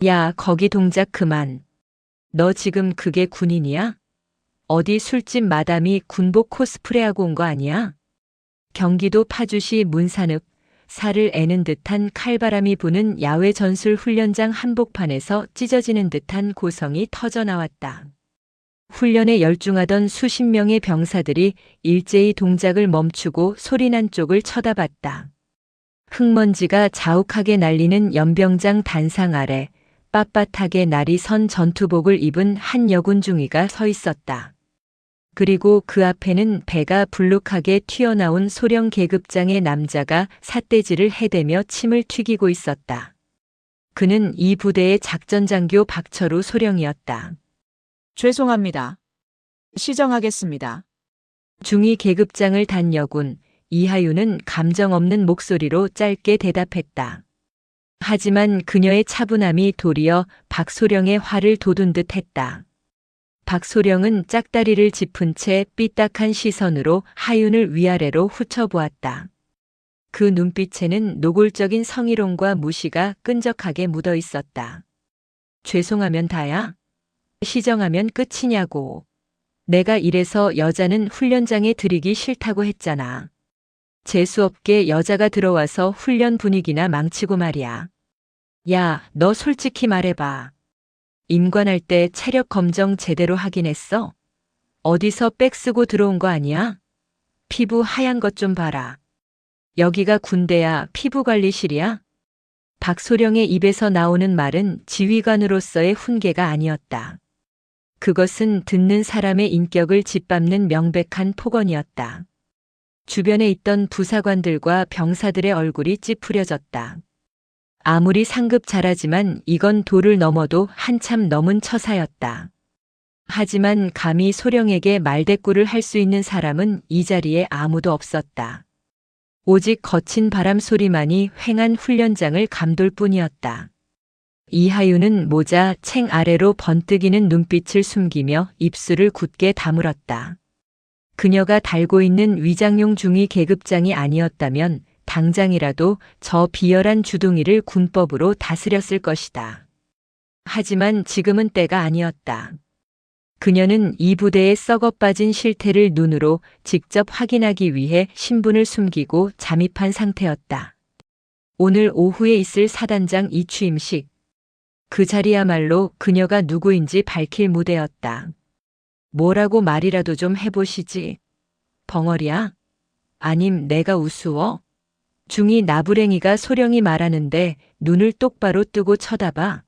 야, 거기 동작 그만. 너 지금 그게 군인이야? 어디 술집 마담이 군복 코스프레하고 온 거 아니야? 경기도 파주시 문산읍, 살을 애는 듯한 칼바람이 부는 야외 전술 훈련장 한복판에서 찢어지는 듯한 고성이 터져 나왔다. 훈련에 열중하던 수십 명의 병사들이 일제히 동작을 멈추고 소리난 쪽을 쳐다봤다. 흙먼지가 자욱하게 날리는 연병장 단상 아래 빳빳하게 날이 선 전투복을 입은 한 여군 중위가 서 있었다. 그리고 그 앞에는 배가 불룩하게 튀어나온 소령 계급장의 남자가 삿대질을 해대며 침을 튀기고 있었다. 그는 이 부대의 작전장교 박철우 소령이었다. 죄송합니다. 시정하겠습니다. 중위 계급장을 단 여군 이하윤은 감정 없는 목소리로 짧게 대답했다. 하지만 그녀의 차분함이 도리어 박소령의 화를 돋운 듯 했다. 박소령은 짝다리를 짚은 채 삐딱한 시선으로 하윤을 위아래로 훑어보았다. 그 눈빛에는 노골적인 성희롱과 무시가 끈적하게 묻어 있었다. 죄송하면 다야? 시정하면 끝이냐고. 내가 이래서 여자는 훈련장에 들이기 싫다고 했잖아. 재수없게 여자가 들어와서 훈련 분위기나 망치고 말이야. 야, 너 솔직히 말해봐. 임관할 때 체력 검정 제대로 하긴 했어? 어디서 백 쓰고 들어온 거 아니야? 피부 하얀 것 좀 봐라. 여기가 군대야, 피부관리실이야? 박소령의 입에서 나오는 말은 지휘관으로서의 훈계가 아니었다. 그것은 듣는 사람의 인격을 짓밟는 명백한 폭언이었다. 주변에 있던 부사관들과 병사들의 얼굴이 찌푸려졌다. 아무리 상급 잘하지만 이건 도를 넘어도 한참 넘은 처사였다. 하지만 감히 소령에게 말대꾸를 할 수 있는 사람은 이 자리에 아무도 없었다. 오직 거친 바람 소리만이 휑한 훈련장을 감돌 뿐이었다. 이하윤은 모자 챙 아래로 번뜩이는 눈빛을 숨기며 입술을 굳게 다물었다. 그녀가 달고 있는 위장용 중위 계급장이 아니었다면 당장이라도 저 비열한 주둥이를 군법으로 다스렸을 것이다. 하지만 지금은 때가 아니었다. 그녀는 이 부대의 썩어빠진 실태를 눈으로 직접 확인하기 위해 신분을 숨기고 잠입한 상태였다. 오늘 오후에 있을 사단장 이취임식. 그 자리야말로 그녀가 누구인지 밝힐 무대였다. 뭐라고 말이라도 좀 해보시지. 벙어리야? 아님 내가 우스워? 중이 나부랭이가 소령이 말하는데 눈을 똑바로 뜨고 쳐다봐.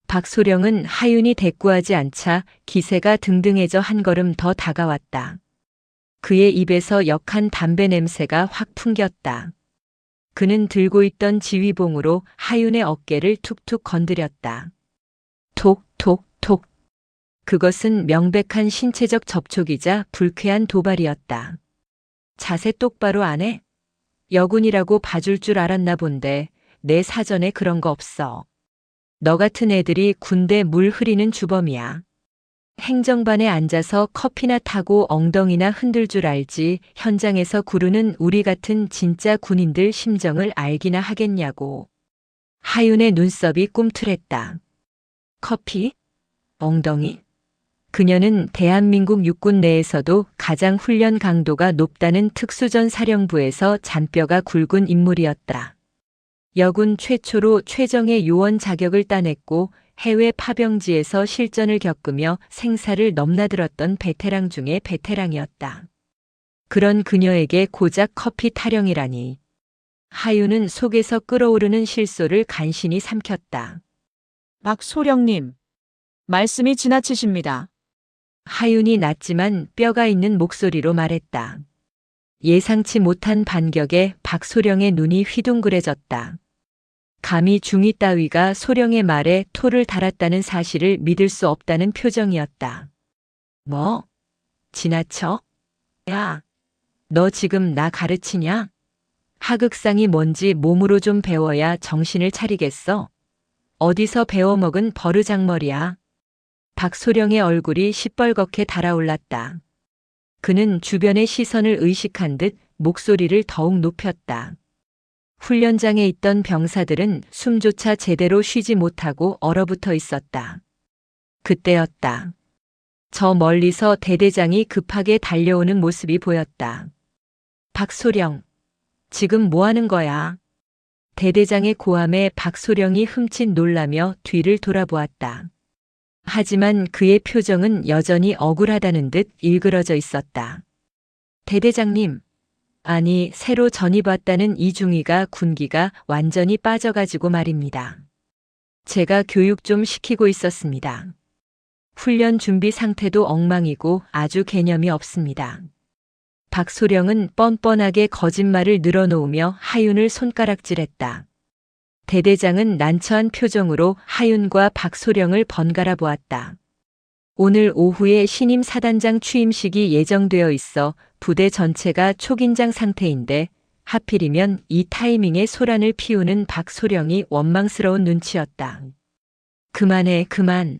박소령은 하윤이 대꾸하지 않자 기세가 등등해져 한 걸음 더 다가왔다. 그의 입에서 역한 담배 냄새가 확 풍겼다. 그는 들고 있던 지휘봉으로 하윤의 어깨를 툭툭 건드렸다. 톡, 톡, 톡. 그것은 명백한 신체적 접촉이자 불쾌한 도발이었다. 자세 똑바로 안 해? 여군이라고 봐줄 줄 알았나 본데 내 사전에 그런 거 없어. 너 같은 애들이 군대 물 흐리는 주범이야. 행정반에 앉아서 커피나 타고 엉덩이나 흔들 줄 알지 현장에서 구르는 우리 같은 진짜 군인들 심정을 알기나 하겠냐고. 하윤의 눈썹이 꿈틀했다. 커피? 엉덩이? 그녀는 대한민국 육군 내에서도 가장 훈련 강도가 높다는 특수전 사령부에서 잔뼈가 굵은 인물이었다. 여군 최초로 최정예 요원 자격을 따냈고 해외 파병지에서 실전을 겪으며 생사를 넘나들었던 베테랑 중의 베테랑이었다. 그런 그녀에게 고작 커피 타령이라니. 하윤은 속에서 끓어오르는 실소를 간신히 삼켰다. 박소령님, 말씀이 지나치십니다. 하윤이 낮지만 뼈가 있는 목소리로 말했다. 예상치 못한 반격에 박소령의 눈이 휘둥그레졌다. 감히 중위 따위가 소령의 말에 토를 달았다는 사실을 믿을 수 없다는 표정이었다. 뭐? 지나쳐? 야, 너 지금 나 가르치냐? 하극상이 뭔지 몸으로 좀 배워야 정신을 차리겠어. 어디서 배워먹은 버르장머리야. 박소령의 얼굴이 시뻘겋게 달아올랐다. 그는 주변의 시선을 의식한 듯 목소리를 더욱 높였다. 훈련장에 있던 병사들은 숨조차 제대로 쉬지 못하고 얼어붙어 있었다. 그때였다. 저 멀리서 대대장이 급하게 달려오는 모습이 보였다. 박소령, 지금 뭐 하는 거야? 대대장의 고함에 박소령이 흠칫 놀라며 뒤를 돌아보았다. 하지만 그의 표정은 여전히 억울하다는 듯 일그러져 있었다. 대대장님, 아니 새로 전입 왔다는 이중희가 군기가 완전히 빠져가지고 말입니다. 제가 교육 좀 시키고 있었습니다. 훈련 준비 상태도 엉망이고 아주 개념이 없습니다. 박소령은 뻔뻔하게 거짓말을 늘어놓으며 하윤을 손가락질했다. 대대장은 난처한 표정으로 하윤과 박소령을 번갈아 보았다. 오늘 오후에 신임 사단장 취임식이 예정되어 있어 부대 전체가 초긴장 상태인데 하필이면 이 타이밍에 소란을 피우는 박소령이 원망스러운 눈치였다. 그만해, 그만.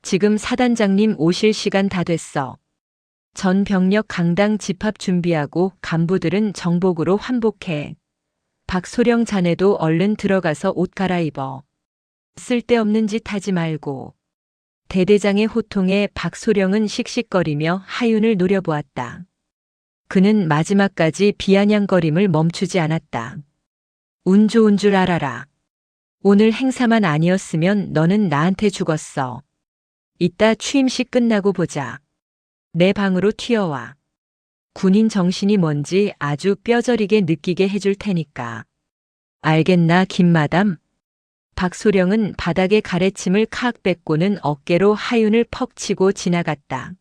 지금 사단장님 오실 시간 다 됐어. 전 병력 강당 집합 준비하고 간부들은 정복으로 환복해. 박소령 자네도 얼른 들어가서 옷 갈아입어. 쓸데없는 짓 하지 말고. 대대장의 호통에 박소령은 씩씩거리며 하윤을 노려보았다. 그는 마지막까지 비아냥거림을 멈추지 않았다. 운 좋은 줄 알아라. 오늘 행사만 아니었으면 너는 나한테 죽었어. 이따 취임식 끝나고 보자. 내 방으로 튀어와. 군인 정신이 뭔지 아주 뼈저리게 느끼게 해줄 테니까. 알겠나, 김마담? 박소령은 바닥에 가래침을 칵 뺏고는 어깨로 하윤을 퍽 치고 지나갔다.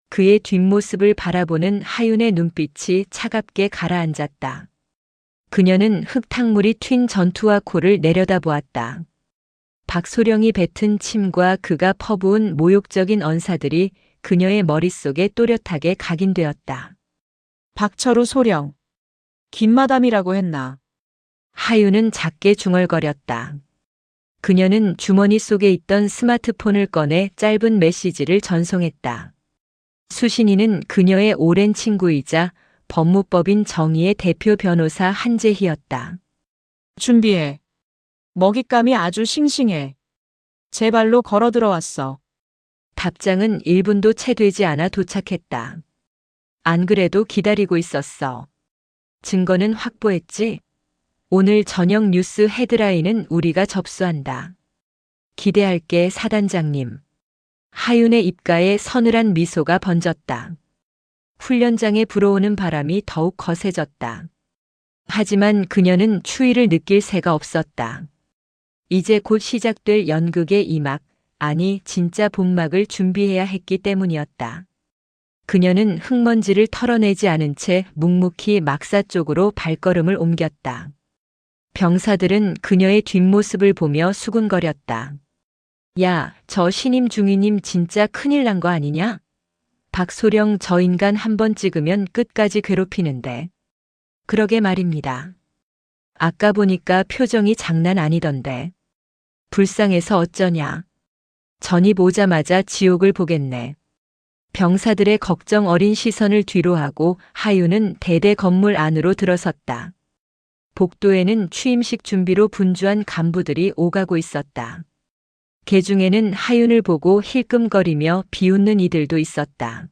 그의 뒷모습을 바라보는 하윤의 눈빛이 차갑게 가라앉았다. 그녀는 흙탕물이 튄 전투화 코를 내려다보았다. 박소령이 뱉은 침과 그가 퍼부은 모욕적인 언사들이 그녀의 머릿속에 또렷하게 각인되었다. 박철우 소령. 김마담이라고 했나? 하윤은 작게 중얼거렸다. 그녀는 주머니 속에 있던 스마트폰을 꺼내 짧은 메시지를 전송했다. 수신이는 그녀의 오랜 친구이자 법무법인 정의의 대표 변호사 한재희였다. 준비해. 먹잇감이 아주 싱싱해. 제 발로 걸어 들어왔어. 답장은 1분도 채 되지 않아 도착했다. 안 그래도 기다리고 있었어. 증거는 확보했지? 오늘 저녁 뉴스 헤드라인은 우리가 접수한다. 기대할게, 사단장님. 하윤의 입가에 서늘한 미소가 번졌다. 훈련장에 불어오는 바람이 더욱 거세졌다. 하지만 그녀는 추위를 느낄 새가 없었다. 이제 곧 시작될 연극의 2막, 아니 진짜 본막을 준비해야 했기 때문이었다. 그녀는 흙먼지를 털어내지 않은 채 묵묵히 막사 쪽으로 발걸음을 옮겼다. 병사들은 그녀의 뒷모습을 보며 수군거렸다. 야, 저 신임 중위님 진짜 큰일 난 거 아니냐? 박소령 저 인간 한 번 찍으면 끝까지 괴롭히는데. 그러게 말입니다. 아까 보니까 표정이 장난 아니던데. 불쌍해서 어쩌냐. 전입 오자마자 지옥을 보겠네. 병사들의 걱정 어린 시선을 뒤로하고 하윤은 대대 건물 안으로 들어섰다. 복도에는 취임식 준비로 분주한 간부들이 오가고 있었다. 개중에는 하윤을 보고 힐끔거리며 비웃는 이들도 있었다.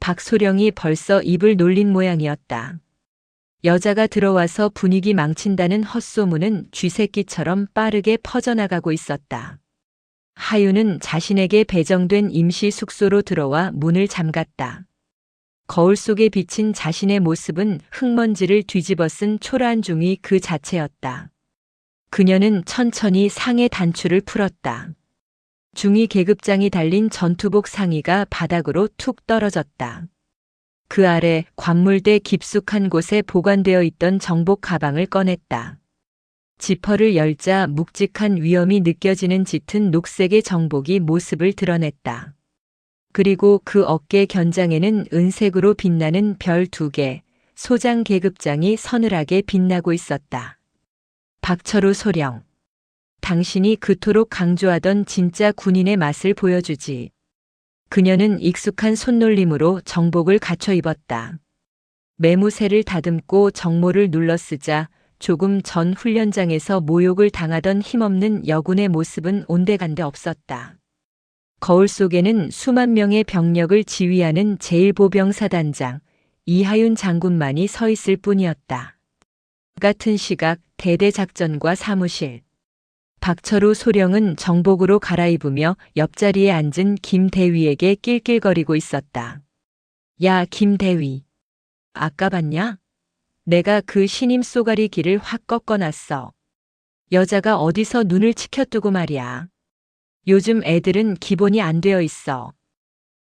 박소령이 벌써 입을 놀린 모양이었다. 여자가 들어와서 분위기 망친다는 헛소문은 쥐새끼처럼 빠르게 퍼져나가고 있었다. 하윤은 자신에게 배정된 임시 숙소로 들어와 문을 잠갔다. 거울 속에 비친 자신의 모습은 흙먼지를 뒤집어 쓴 초라한 중이 그 자체였다. 그녀는 천천히 상의 단추를 풀었다. 중위 계급장이 달린 전투복 상의가 바닥으로 툭 떨어졌다. 그 아래 관물대 깊숙한 곳에 보관되어 있던 정복 가방을 꺼냈다. 지퍼를 열자 묵직한 위험이 느껴지는 짙은 녹색의 정복이 모습을 드러냈다. 그리고 그 어깨 견장에는 은색으로 빛나는 별 2개, 소장 계급장이 서늘하게 빛나고 있었다. 박철우 소령. 당신이 그토록 강조하던 진짜 군인의 맛을 보여주지. 그녀는 익숙한 손놀림으로 정복을 갖춰 입었다. 매무새를 다듬고 정모를 눌러 쓰자 조금 전 훈련장에서 모욕을 당하던 힘없는 여군의 모습은 온데간데 없었다. 거울 속에는 수만 명의 병력을 지휘하는 제1보병사단장 이하윤 장군만이 서 있을 뿐이었다. 같은 시각 대대작전과 사무실. 박철우 소령은 정복으로 갈아입으며 옆자리에 앉은 김대위에게 낄낄거리고 있었다. 야, 김대위. 아까 봤냐? 내가 그 신임 쏘가리 길을 확 꺾어놨어. 여자가 어디서 눈을 치켜뜨고 말이야. 요즘 애들은 기본이 안 되어 있어.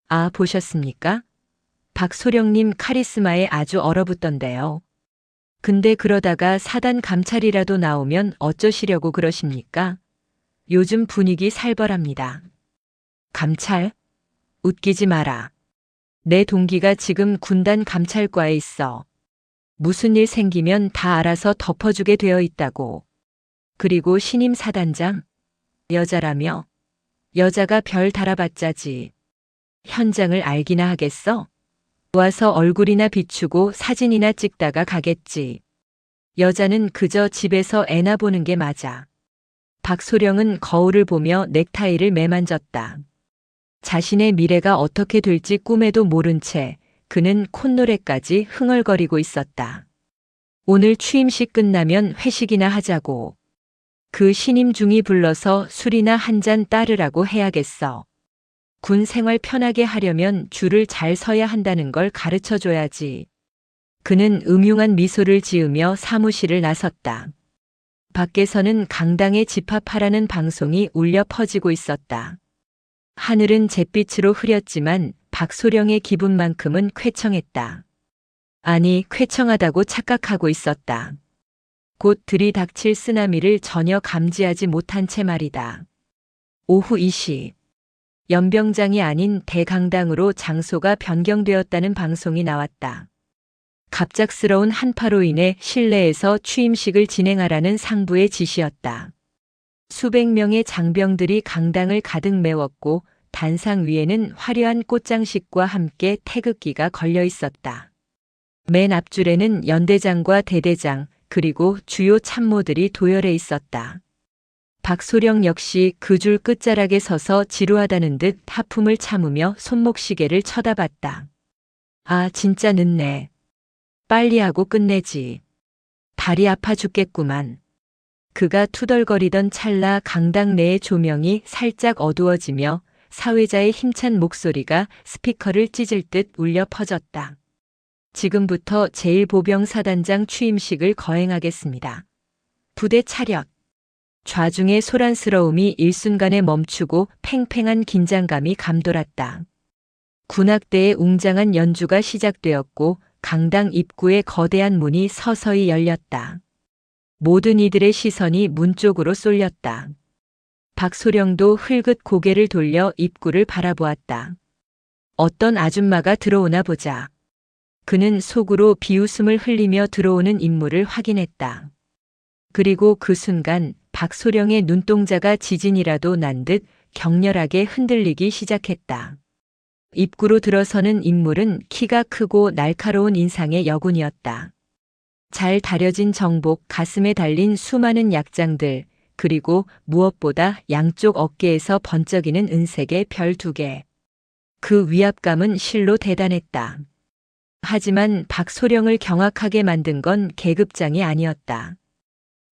아, 보셨습니까? 박소령님 카리스마에 아주 얼어붙던데요. 근데 그러다가 사단 감찰이라도 나오면 어쩌시려고 그러십니까? 요즘 분위기 살벌합니다. 감찰? 웃기지 마라. 내 동기가 지금 군단 감찰과에 있어. 무슨 일 생기면 다 알아서 덮어주게 되어 있다고. 그리고 신임 사단장? 여자라며? 여자가 별 달아봤자지. 현장을 알기나 하겠어? 와서 얼굴이나 비추고 사진이나 찍다가 가겠지. 여자는 그저 집에서 애나 보는 게 맞아. 박소령은 거울을 보며 넥타이를 매만졌다. 자신의 미래가 어떻게 될지 꿈에도 모른 채 그는 콧노래까지 흥얼거리고 있었다. 오늘 취임식 끝나면 회식이나 하자고. 그 신임 중이 불러서 술이나 한 잔 따르라고 해야겠어. 군 생활 편하게 하려면 줄을 잘 서야 한다는 걸 가르쳐 줘야지. 그는 음흉한 미소를 지으며 사무실을 나섰다. 밖에서는 강당에 집합하라는 방송이 울려 퍼지고 있었다. 하늘은 잿빛으로 흐렸지만 박소령의 기분만큼은 쾌청했다. 아니, 쾌청하다고 착각하고 있었다. 곧 들이닥칠 쓰나미를 전혀 감지하지 못한 채 말이다. 오후 2시. 연병장이 아닌 대강당으로 장소가 변경되었다는 방송이 나왔다. 갑작스러운 한파로 인해 실내에서 취임식을 진행하라는 상부의 지시였다. 수백 명의 장병들이 강당을 가득 메웠고 단상 위에는 화려한 꽃장식과 함께 태극기가 걸려 있었다. 맨 앞줄에는 연대장과 대대장 그리고 주요 참모들이 도열해 있었다. 박소령 역시 그 줄 끝자락에 서서 지루하다는 듯 하품을 참으며 손목시계를 쳐다봤다. 아, 진짜 늦네. 빨리 하고 끝내지. 다리 아파 죽겠구만. 그가 투덜거리던 찰나 강당 내의 조명이 살짝 어두워지며 사회자의 힘찬 목소리가 스피커를 찢을 듯 울려 퍼졌다. 지금부터 제1보병사단장 취임식을 거행하겠습니다. 부대 차렷. 좌중의 소란스러움이 일순간에 멈추고 팽팽한 긴장감이 감돌았다. 군악대의 웅장한 연주가 시작되었고 강당 입구에 거대한 문이 서서히 열렸다. 모든 이들의 시선이 문 쪽으로 쏠렸다. 박소령도 흘긋 고개를 돌려 입구를 바라보았다. 어떤 아줌마가 들어오나 보자. 그는 속으로 비웃음을 흘리며 들어오는 인물을 확인했다. 그리고 그 순간 박소령의 눈동자가 지진이라도 난 듯 격렬하게 흔들리기 시작했다. 입구로 들어서는 인물은 키가 크고 날카로운 인상의 여군이었다. 잘 다려진 정복, 가슴에 달린 수많은 약장들, 그리고 무엇보다 양쪽 어깨에서 번쩍이는 은색의 별 2개. 그 위압감은 실로 대단했다. 하지만 박소령을 경악하게 만든 건 계급장이 아니었다.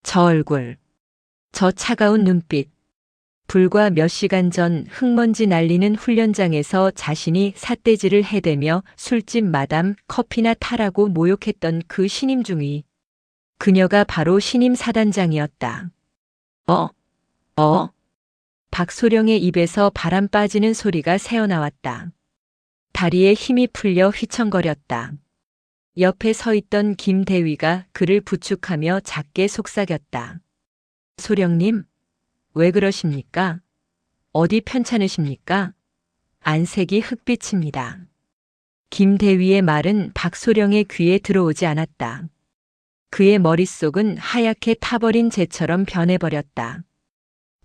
저 얼굴, 저 차가운 눈빛. 불과 몇 시간 전 흙먼지 날리는 훈련장에서 자신이 삿대질을 해대며 술집 마담 커피나 타라고 모욕했던 그 신임 중위. 그녀가 바로 신임 사단장이었다. 박소령의 입에서 바람 빠지는 소리가 새어나왔다. 다리에 힘이 풀려 휘청거렸다. 옆에 서 있던 김대위가 그를 부축하며 작게 속삭였다. 소령님, 왜 그러십니까? 어디 편찮으십니까? 안색이 흑빛입니다. 김대위의 말은 박소령의 귀에 들어오지 않았다. 그의 머릿속은 하얗게 타버린 재처럼 변해버렸다.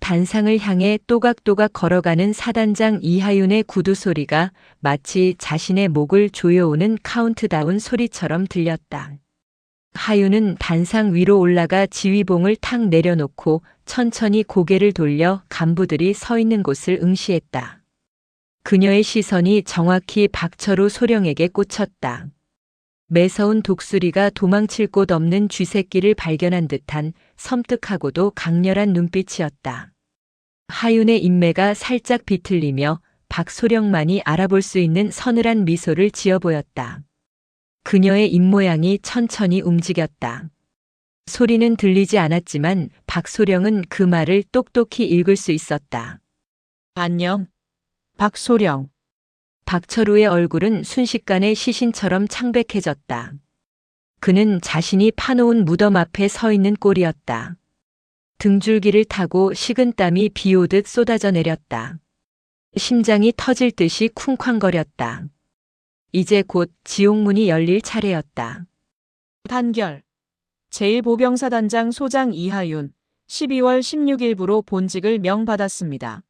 단상을 향해 또각또각 걸어가는 사단장 이하윤의 구두 소리가 마치 자신의 목을 조여오는 카운트다운 소리처럼 들렸다. 하윤은 단상 위로 올라가 지휘봉을 탁 내려놓고 천천히 고개를 돌려 간부들이 서 있는 곳을 응시했다. 그녀의 시선이 정확히 박철우 소령에게 꽂혔다. 매서운 독수리가 도망칠 곳 없는 쥐새끼를 발견한 듯한 섬뜩하고도 강렬한 눈빛이었다. 하윤의 인매가 살짝 비틀리며 박소령만이 알아볼 수 있는 서늘한 미소를 지어 보였다. 그녀의 입모양이 천천히 움직였다. 소리는 들리지 않았지만 박소령은 그 말을 똑똑히 읽을 수 있었다. 안녕, 박소령. 박철우의 얼굴은 순식간에 시신처럼 창백해졌다. 그는 자신이 파놓은 무덤 앞에 서 있는 꼴이었다. 등줄기를 타고 식은 땀이 비 오듯 쏟아져 내렸다. 심장이 터질 듯이 쿵쾅거렸다. 이제 곧 지옥문이 열릴 차례였다. 단결. 제1보병사단장 소장 이하윤 12월 16일부로 본직을 명받았습니다.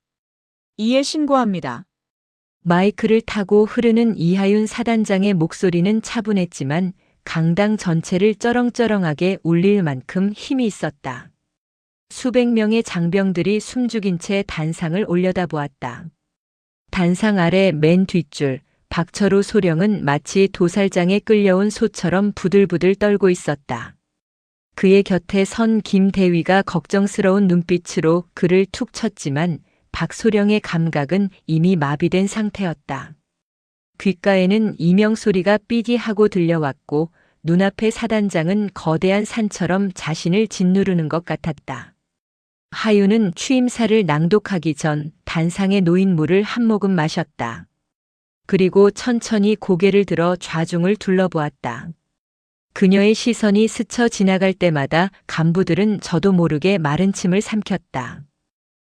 이에 신고합니다. 마이크를 타고 흐르는 이하윤 사단장의 목소리는 차분했지만 강당 전체를 쩌렁쩌렁하게 울릴 만큼 힘이 있었다. 수백 명의 장병들이 숨죽인 채 단상을 올려다보았다. 단상 아래 맨 뒷줄, 박철우 소령은 마치 도살장에 끌려온 소처럼 부들부들 떨고 있었다. 그의 곁에 선 김대위가 걱정스러운 눈빛으로 그를 툭 쳤지만 박소령의 감각은 이미 마비된 상태였다. 귓가에는 이명 소리가 삐디하고 들려왔고 눈앞의 사단장은 거대한 산처럼 자신을 짓누르는 것 같았다. 하윤은 취임사를 낭독하기 전 단상에 놓인 물을 한 모금 마셨다. 그리고 천천히 고개를 들어 좌중을 둘러보았다. 그녀의 시선이 스쳐 지나갈 때마다 간부들은 저도 모르게 마른 침을 삼켰다.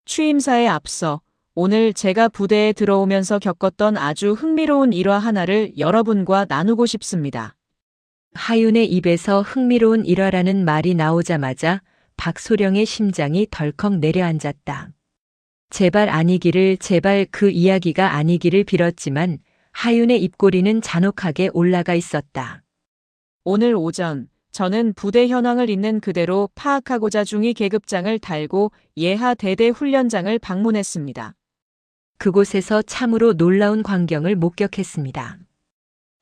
취임사에 앞서 오늘 제가 부대에 들어오면서 겪었던 아주 흥미로운 일화 하나를 여러분과 나누고 싶습니다. 하윤의 입에서 흥미로운 일화라는 말이 나오자마자 박소령의 심장이 덜컥 내려앉았다. 제발 아니기를, 제발 그 이야기가 아니기를 빌었지만 하윤의 입꼬리는 잔혹하게 올라가 있었다. 오늘 오전 저는 부대 현황을 있는 그대로 파악하고자 중위 계급장을 달고 예하 대대 훈련장을 방문했습니다. 그곳에서 참으로 놀라운 광경을 목격했습니다.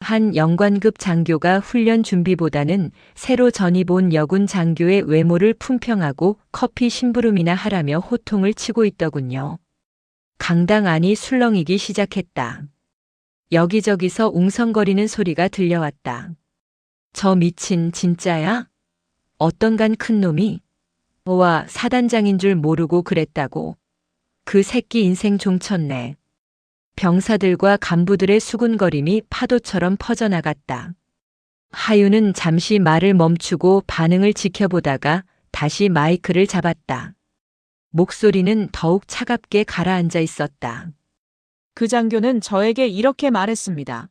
한 영관급 장교가 훈련 준비보다는 새로 전입 온 여군 장교의 외모를 품평하고 커피 심부름이나 하라며 호통을 치고 있더군요. 강당 안이 술렁이기 시작했다. 여기저기서 웅성거리는 소리가 들려왔다. 저 미친 진짜야? 어떤간 큰 놈이? 와, 사단장인 줄 모르고 그랬다고. 그 새끼 인생 종쳤네. 병사들과 간부들의 수군거림이 파도처럼 퍼져나갔다. 하윤은 잠시 말을 멈추고 반응을 지켜보다가 다시 마이크를 잡았다. 목소리는 더욱 차갑게 가라앉아 있었다. 그 장교는 저에게 이렇게 말했습니다.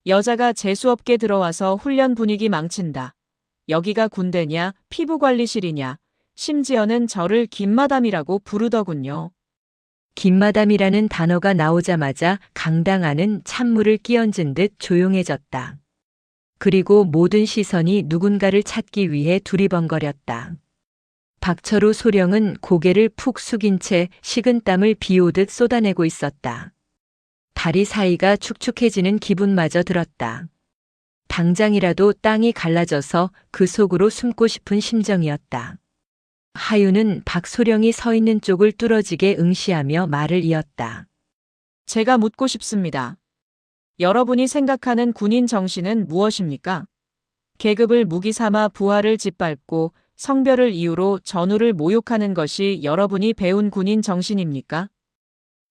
여자가 재수없게 들어와서 훈련 분위기 망친다. 여기가 군대냐, 피부관리실이냐, 심지어는 저를 김마담이라고 부르더군요. 김마담이라는 단어가 나오자마자 강당 안은 찬물을 끼얹은 듯 조용해졌다. 그리고 모든 시선이 누군가를 찾기 위해 두리번거렸다. 박철우 소령은 고개를 푹 숙인 채 식은 땀을 비오듯 쏟아내고 있었다. 다리 사이가 축축해지는 기분마저 들었다. 당장이라도 땅이 갈라져서 그 속으로 숨고 싶은 심정이었다. 하윤은 박소령이 서 있는 쪽을 뚫어지게 응시하며 말을 이었다. 제가 묻고 싶습니다. 여러분이 생각하는 군인 정신은 무엇입니까? 계급을 무기 삼아 부하를 짓밟고 성별을 이유로 전우를 모욕하는 것이 여러분이 배운 군인 정신입니까?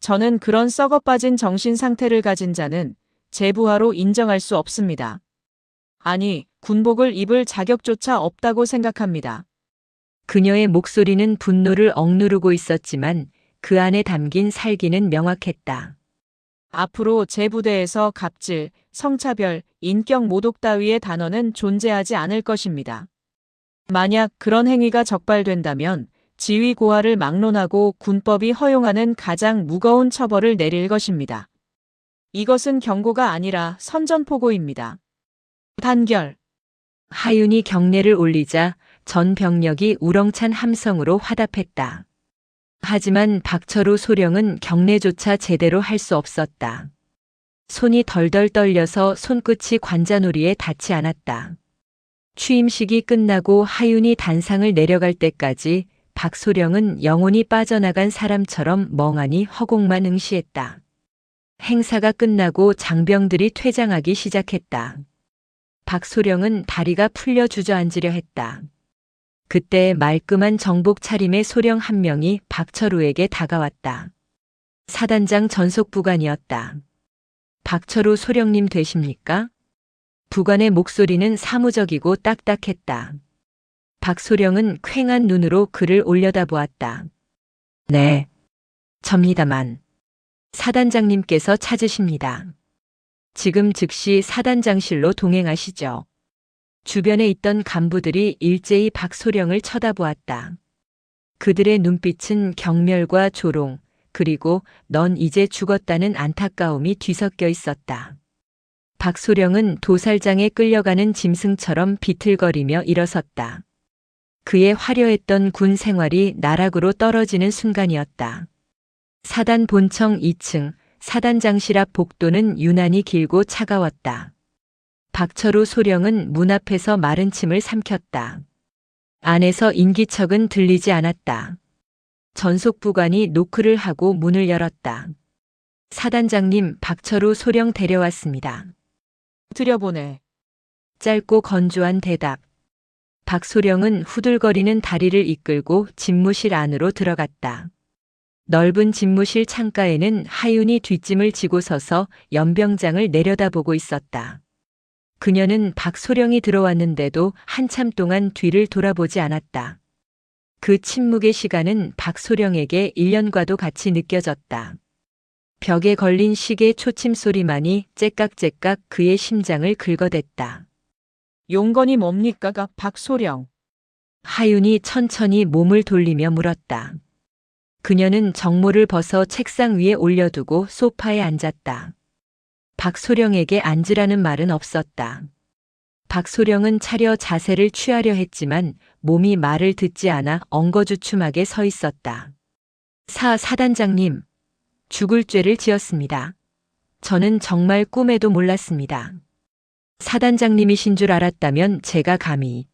저는 그런 썩어빠진 정신 상태를 가진 자는 제 부하로 인정할 수 없습니다. 아니, 군복을 입을 자격조차 없다고 생각합니다. 그녀의 목소리는 분노를 억누르고 있었지만 그 안에 담긴 살기는 명확했다. 앞으로 제 부대에서 갑질, 성차별, 인격 모독 따위의 단어는 존재하지 않을 것입니다. 만약 그런 행위가 적발된다면 지휘 고하를 막론하고 군법이 허용하는 가장 무거운 처벌을 내릴 것입니다. 이것은 경고가 아니라 선전포고입니다. 단결. 하윤이 경례를 올리자 전 병력이 우렁찬 함성으로 화답했다. 하지만 박철우 소령은 경례조차 제대로 할 수 없었다. 손이 덜덜 떨려서 손끝이 관자놀이에 닿지 않았다. 취임식이 끝나고 하윤이 단상을 내려갈 때까지 박소령은 영혼이 빠져나간 사람처럼 멍하니 허공만 응시했다. 행사가 끝나고 장병들이 퇴장하기 시작했다. 박소령은 다리가 풀려 주저앉으려 했다. 그때 말끔한 정복 차림의 소령 한 명이 박철우에게 다가왔다. 사단장 전속 부관이었다. 박철우 소령님 되십니까? 부관의 목소리는 사무적이고 딱딱했다. 박소령은 퀭한 눈으로 그를 올려다보았다. 네, 접니다만. 사단장님께서 찾으십니다. 지금 즉시 사단장실로 동행하시죠. 주변에 있던 간부들이 일제히 박소령을 쳐다보았다. 그들의 눈빛은 경멸과 조롱, 그리고 넌 이제 죽었다는 안타까움이 뒤섞여 있었다. 박소령은 도살장에 끌려가는 짐승처럼 비틀거리며 일어섰다. 그의 화려했던 군 생활이 나락으로 떨어지는 순간이었다. 사단 본청 2층, 사단장실 앞 복도는 유난히 길고 차가웠다. 박철우 소령은 문 앞에서 마른 침을 삼켰다. 안에서 인기척은 들리지 않았다. 전속 부관이 노크를 하고 문을 열었다. 사단장님, 박철우 소령 데려왔습니다. 들여보내. 짧고 건조한 대답. 박소령은 후들거리는 다리를 이끌고 집무실 안으로 들어갔다. 넓은 집무실 창가에는 하윤이 뒷짐을 지고 서서 연병장을 내려다보고 있었다. 그녀는 박소령이 들어왔는데도 한참 동안 뒤를 돌아보지 않았다. 그 침묵의 시간은 박소령에게 1년과도 같이 느껴졌다. 벽에 걸린 시계 초침 소리만이 째깍째깍 그의 심장을 긁어댔다. 용건이 뭡니까, 박소령? 하윤이 천천히 몸을 돌리며 물었다. 그녀는 정모를 벗어 책상 위에 올려두고 소파에 앉았다. 박소령에게 앉으라는 말은 없었다. 박소령은 차려 자세를 취하려 했지만 몸이 말을 듣지 않아 엉거주춤하게 서 있었다. 사단장님, 죽을 죄를 지었습니다. 저는 정말 꿈에도 몰랐습니다. 사단장님이신 줄 알았다면 제가 감히.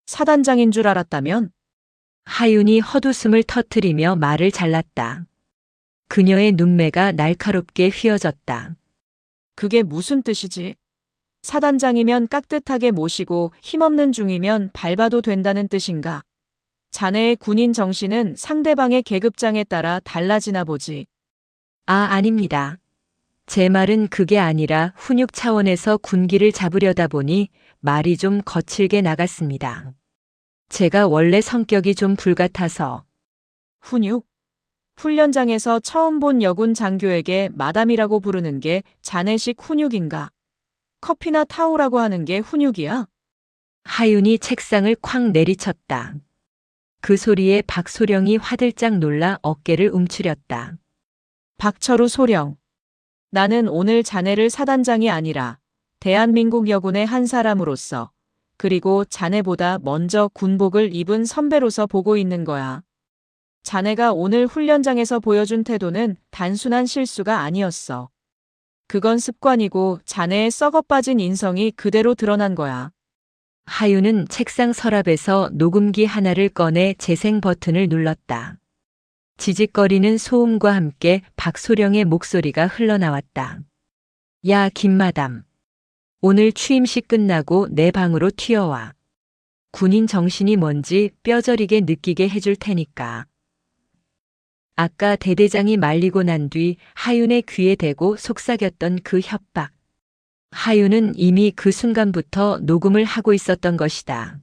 사단장인 줄 알았다면? 하윤이 헛웃음을 터뜨리며 말을 잘랐다. 그녀의 눈매가 날카롭게 휘어졌다. 그게 무슨 뜻이지? 사단장이면 깍듯하게 모시고 힘없는 중이면 밟아도 된다는 뜻인가? 자네의 군인 정신은 상대방의 계급장에 따라 달라지나 보지. 아닙니다. 제 말은 그게 아니라 훈육 차원에서 군기를 잡으려다 보니 말이 좀 거칠게 나갔습니다. 제가 원래 성격이 좀 불같아서. 훈육? 훈련장에서 처음 본 여군 장교에게 마담이라고 부르는 게 자네식 훈육인가? 커피나 타오라고 하는 게 훈육이야? 하윤이 책상을 쾅 내리쳤다. 그 소리에 박소령이 화들짝 놀라 어깨를 움츠렸다. 박철우 소령. 나는 오늘 자네를 사단장이 아니라 대한민국 여군의 한 사람으로서, 그리고 자네보다 먼저 군복을 입은 선배로서 보고 있는 거야. 자네가 오늘 훈련장에서 보여준 태도는 단순한 실수가 아니었어. 그건 습관이고 자네의 썩어빠진 인성이 그대로 드러난 거야. 하윤은 책상 서랍에서 녹음기 하나를 꺼내 재생 버튼을 눌렀다. 지직거리는 소음과 함께 박소령의 목소리가 흘러나왔다. 야, 김마담. 오늘 취임식 끝나고 내 방으로 튀어와. 군인 정신이 뭔지 뼈저리게 느끼게 해줄 테니까. 아까 대대장이 말리고 난 뒤 하윤의 귀에 대고 속삭였던 그 협박. 하윤은 이미 그 순간부터 녹음을 하고 있었던 것이다.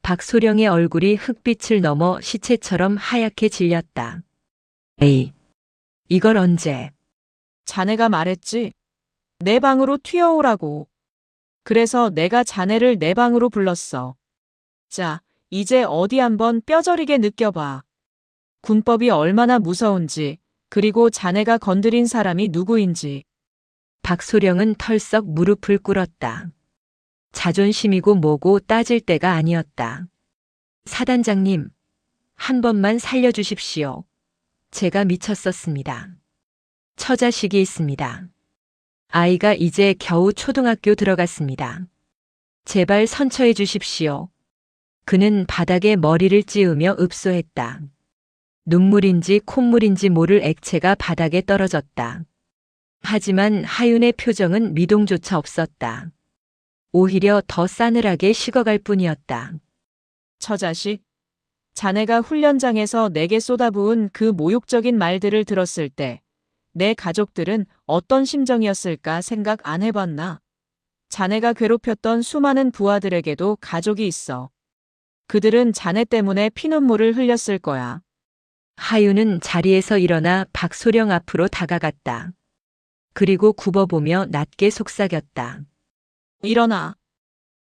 박소령의 얼굴이 흙빛을 넘어 시체처럼 하얗게 질렸다. 에이, 이걸 언제? 자네가 말했지. 내 방으로 튀어오라고. 그래서 내가 자네를 내 방으로 불렀어. 자, 이제 어디 한번 뼈저리게 느껴봐. 군법이 얼마나 무서운지, 그리고 자네가 건드린 사람이 누구인지. 박소령은 털썩 무릎을 꿇었다. 자존심이고 뭐고 따질 때가 아니었다. 사단장님, 한 번만 살려주십시오. 제가 미쳤었습니다. 처자식이 있습니다. 아이가 이제 겨우 초등학교 들어갔습니다. 제발 선처해 주십시오. 그는 바닥에 머리를 찌우며 읍소했다. 눈물인지 콧물인지 모를 액체가 바닥에 떨어졌다. 하지만 하윤의 표정은 미동조차 없었다. 오히려 더 싸늘하게 식어갈 뿐이었다. 처자식, 자네가 훈련장에서 내게 쏟아부은 그 모욕적인 말들을 들었을 때 내 가족들은 어떤 심정이었을까 생각 안 해봤나? 자네가 괴롭혔던 수많은 부하들에게도 가족이 있어. 그들은 자네 때문에 피눈물을 흘렸을 거야. 하윤은 자리에서 일어나 박소령 앞으로 다가갔다. 그리고 굽어보며 낮게 속삭였다. 일어나.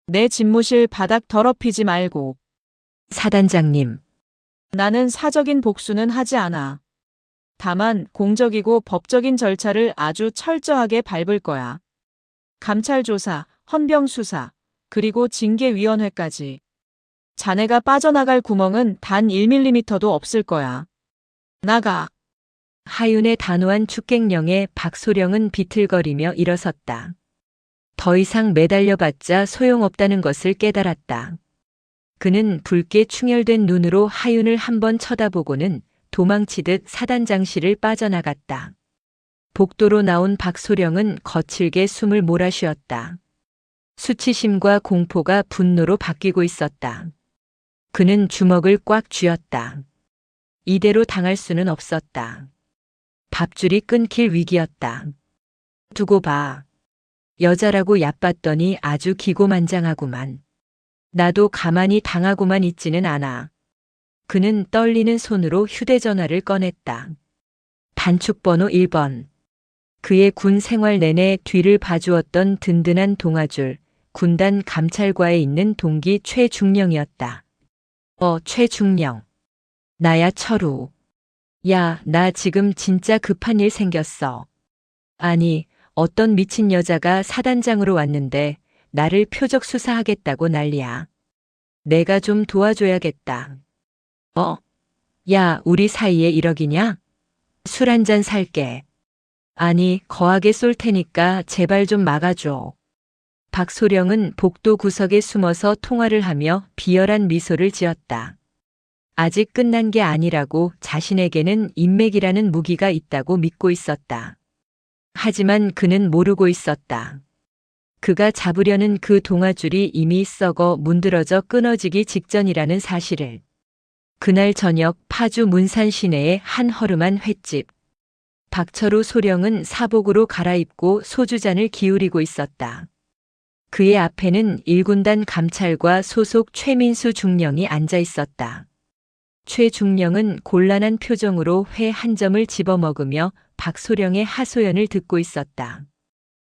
내 집무실 바닥 더럽히지 말고. 사단장님, 나는 사적인 복수는 하지 않아. 다만 공적이고 법적인 절차를 아주 철저하게 밟을 거야. 감찰 조사, 헌병 수사, 그리고 징계위원회까지. 자네가 빠져나갈 구멍은 단 1mm도 없을 거야. 나가. 하윤의 단호한 축객령에 박소령은 비틀거리며 일어섰다. 더 이상 매달려봤자 소용없다는 것을 깨달았다. 그는 붉게 충혈된 눈으로 하윤을 한번 쳐다보고는 도망치듯 사단장실을 빠져나갔다. 복도로 나온 박소령은 거칠게 숨을 몰아쉬었다. 수치심과 공포가 분노로 바뀌고 있었다. 그는 주먹을 꽉 쥐었다. 이대로 당할 수는 없었다. 밥줄이 끊길 위기였다. 두고 봐. 여자라고 얕봤더니 아주 기고만장하구만. 나도 가만히 당하고만 있지는 않아. 그는 떨리는 손으로 휴대전화를 꺼냈다. 단축번호 1번. 그의 군 생활 내내 뒤를 봐주었던 든든한 동아줄, 군단 감찰과에 있는 동기 최중령이었다. 최중령. 나야 철우. 야, 나 지금 진짜 급한 일 생겼어. 아니, 어떤 미친 여자가 사단장으로 왔는데 나를 표적 수사하겠다고 난리야. 내가 좀 도와줘야겠다. 야, 우리 사이에 1억이냐? 술 한 잔 살게. 아니, 거하게 쏠 테니까 제발 좀 막아줘. 박소령은 복도 구석에 숨어서 통화를 하며 비열한 미소를 지었다. 아직 끝난 게 아니라고 자신에게는 인맥이라는 무기가 있다고 믿고 있었다. 하지만 그는 모르고 있었다. 그가 잡으려는 그 동아줄이 이미 썩어 문드러져 끊어지기 직전이라는 사실을. 그날 저녁 파주 문산 시내의 한 허름한 횟집. 박철우 소령은 사복으로 갈아입고 소주잔을 기울이고 있었다. 그의 앞에는 1군단 감찰과 소속 최민수 중령이 앉아 있었다. 최 중령은 곤란한 표정으로 회 한 점을 집어먹으며 박소령의 하소연을 듣고 있었다.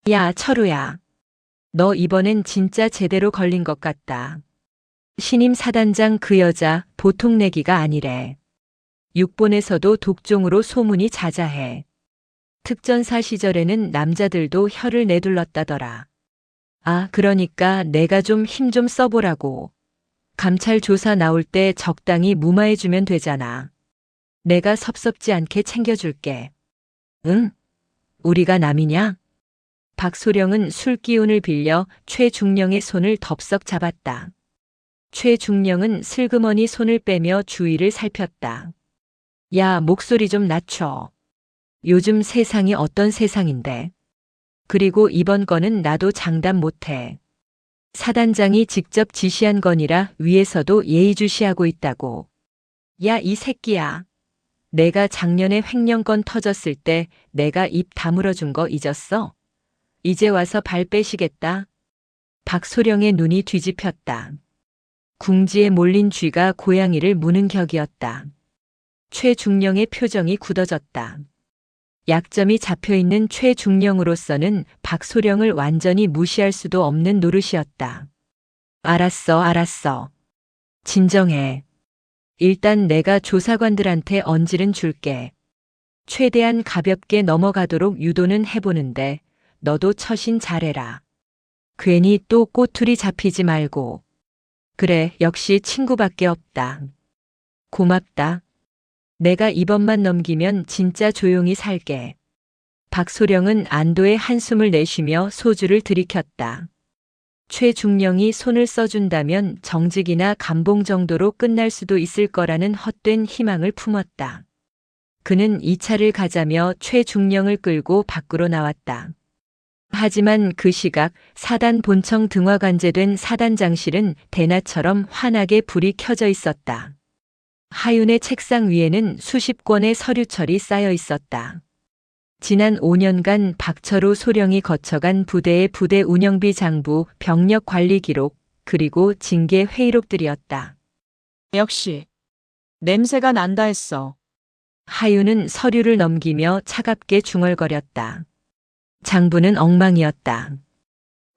야, 철우야. 너 이번엔 진짜 제대로 걸린 것 같다. 신임 사단장 그 여자 보통 내기가 아니래. 육본에서도 독종으로 소문이 자자해. 특전사 시절에는 남자들도 혀를 내둘렀다더라. 아, 그러니까 내가 좀 힘 좀 써보라고. 감찰 조사 나올 때 적당히 무마해주면 되잖아. 내가 섭섭지 않게 챙겨줄게. 응? 우리가 남이냐? 박소령은 술 기운을 빌려 최중령의 손을 덥석 잡았다. 최중령은 슬그머니 손을 빼며 주위를 살폈다. 야, 목소리 좀 낮춰. 요즘 세상이 어떤 세상인데. 그리고 이번 건은 나도 장담 못해. 사단장이 직접 지시한 건이라 위에서도 예의주시하고 있다고. 야, 이 새끼야. 내가 작년에 횡령건 터졌을 때 내가 입 다물어준 거 잊었어? 이제 와서 발 빼시겠다. 박소령의 눈이 뒤집혔다. 궁지에 몰린 쥐가 고양이를 무는 격이었다. 최중령의 표정이 굳어졌다. 약점이 잡혀있는 최중령으로서는 박소령을 완전히 무시할 수도 없는 노릇이었다. 알았어. 진정해. 일단 내가 조사관들한테 언질은 줄게. 최대한 가볍게 넘어가도록 유도는 해보는데 너도 처신 잘해라. 괜히 또 꼬투리 잡히지 말고. 그래, 역시 친구밖에 없다. 고맙다. 내가 이번만 넘기면 진짜 조용히 살게. 박소령은 안도의 한숨을 내쉬며 소주를 들이켰다. 최중령이 손을 써준다면 정직이나 감봉 정도로 끝날 수도 있을 거라는 헛된 희망을 품었다. 그는 2차를 가자며 최중령을 끌고 밖으로 나왔다. 하지만 그 시각 사단 본청 등화관제된 사단장실은 대낮처럼 환하게 불이 켜져 있었다. 하윤의 책상 위에는 수십 권의 서류철이 쌓여 있었다. 지난 5년간 박철우 소령이 거쳐간 부대의 부대 운영비 장부, 병력 관리 기록, 그리고 징계 회의록들이었다. 역시 냄새가 난다 했어. 하윤은 서류를 넘기며 차갑게 중얼거렸다. 장부는 엉망이었다.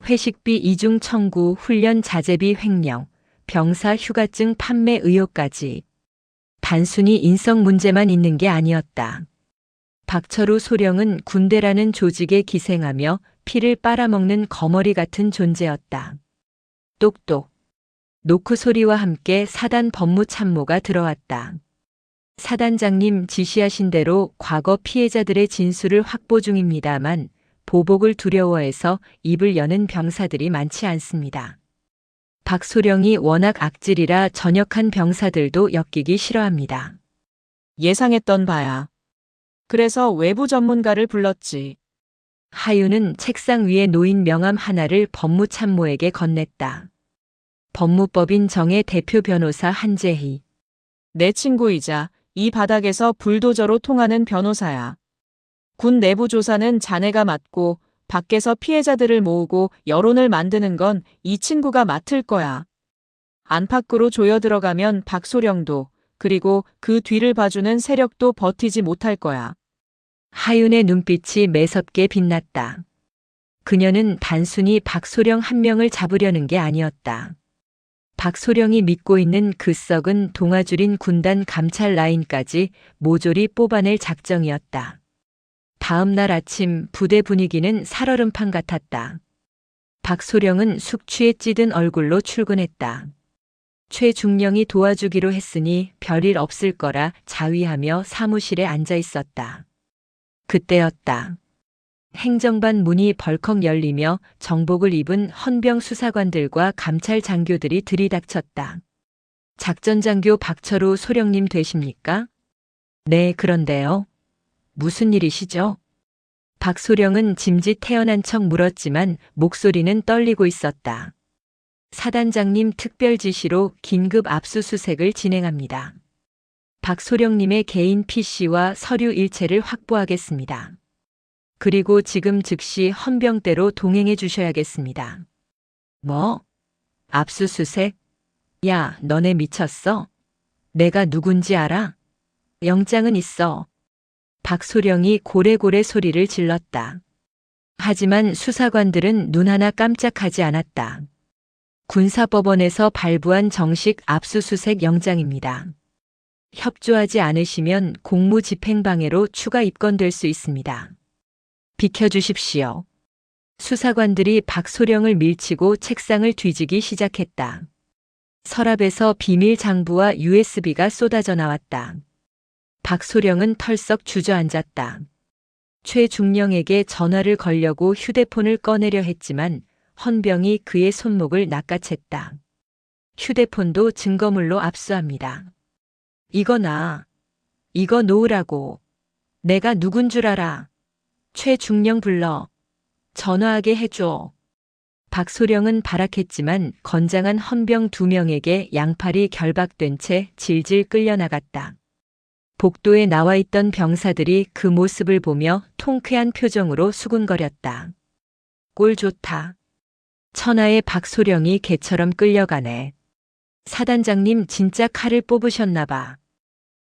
회식비 이중 청구, 훈련 자재비 횡령, 병사 휴가증 판매 의혹까지. 단순히 인성 문제만 있는 게 아니었다. 박철우 소령은 군대라는 조직에 기생하며 피를 빨아먹는 거머리 같은 존재였다. 똑똑. 노크 소리와 함께 사단 법무참모가 들어왔다. 사단장님 지시하신 대로 과거 피해자들의 진술을 확보 중입니다만 보복을 두려워해서 입을 여는 병사들이 많지 않습니다. 박소령이 워낙 악질이라 전역한 병사들도 엮이기 싫어합니다. 예상했던 바야. 그래서 외부 전문가를 불렀지. 하윤은 책상 위에 놓인 명함 하나를 법무참모에게 건넸다. 법무법인 정의 대표 변호사 한재희. 내 친구이자 이 바닥에서 불도저로 통하는 변호사야. 군 내부 조사는 자네가 맡고 밖에서 피해자들을 모으고 여론을 만드는 건 이 친구가 맡을 거야. 안팎으로 조여 들어가면 박소령도 그리고 그 뒤를 봐주는 세력도 버티지 못할 거야. 하윤의 눈빛이 매섭게 빛났다. 그녀는 단순히 박소령 한 명을 잡으려는 게 아니었다. 박소령이 믿고 있는 그 썩은 동아줄인 군단 감찰 라인까지 모조리 뽑아낼 작정이었다. 다음 날 아침 부대 분위기는 살얼음판 같았다. 박소령은 숙취에 찌든 얼굴로 출근했다. 최중령이 도와주기로 했으니 별일 없을 거라 자위하며 사무실에 앉아 있었다. 그때였다. 행정반 문이 벌컥 열리며 정복을 입은 헌병 수사관들과 감찰 장교들이 들이닥쳤다. 작전장교 박철우 소령님 되십니까? 네, 그런데요. 무슨 일이시죠? 박소령은 짐짓 태어난 척 물었지만 목소리는 떨리고 있었다. 사단장님 특별 지시로 긴급 압수수색을 진행합니다. 박소령님의 개인 PC와 서류 일체를 확보하겠습니다. 그리고 지금 즉시 헌병대로 동행해 주셔야겠습니다. 뭐? 압수수색? 야, 너네 미쳤어? 내가 누군지 알아? 영장은 있어. 박소령이 고래고래 소리를 질렀다. 하지만 수사관들은 눈 하나 깜짝하지 않았다. 군사법원에서 발부한 정식 압수수색 영장입니다. 협조하지 않으시면 공무집행방해로 추가 입건될 수 있습니다. 비켜주십시오. 수사관들이 박소령을 밀치고 책상을 뒤지기 시작했다. 서랍에서 비밀 장부와 USB가 쏟아져 나왔다. 박소령은 털썩 주저앉았다. 최중령에게 전화를 걸려고 휴대폰을 꺼내려 했지만 헌병이 그의 손목을 낚아챘다. 휴대폰도 증거물로 압수합니다. 이거 이거 놓으라고. 내가 누군 줄 알아. 최중령 불러. 전화하게 해줘. 박소령은 발악했지만 건장한 헌병 2명에게 양팔이 결박된 채 질질 끌려나갔다. 복도에 나와 있던 병사들이 그 모습을 보며 통쾌한 표정으로 수군거렸다. 꼴 좋다. 천하의 박소령이 개처럼 끌려가네. 사단장님 진짜 칼을 뽑으셨나 봐.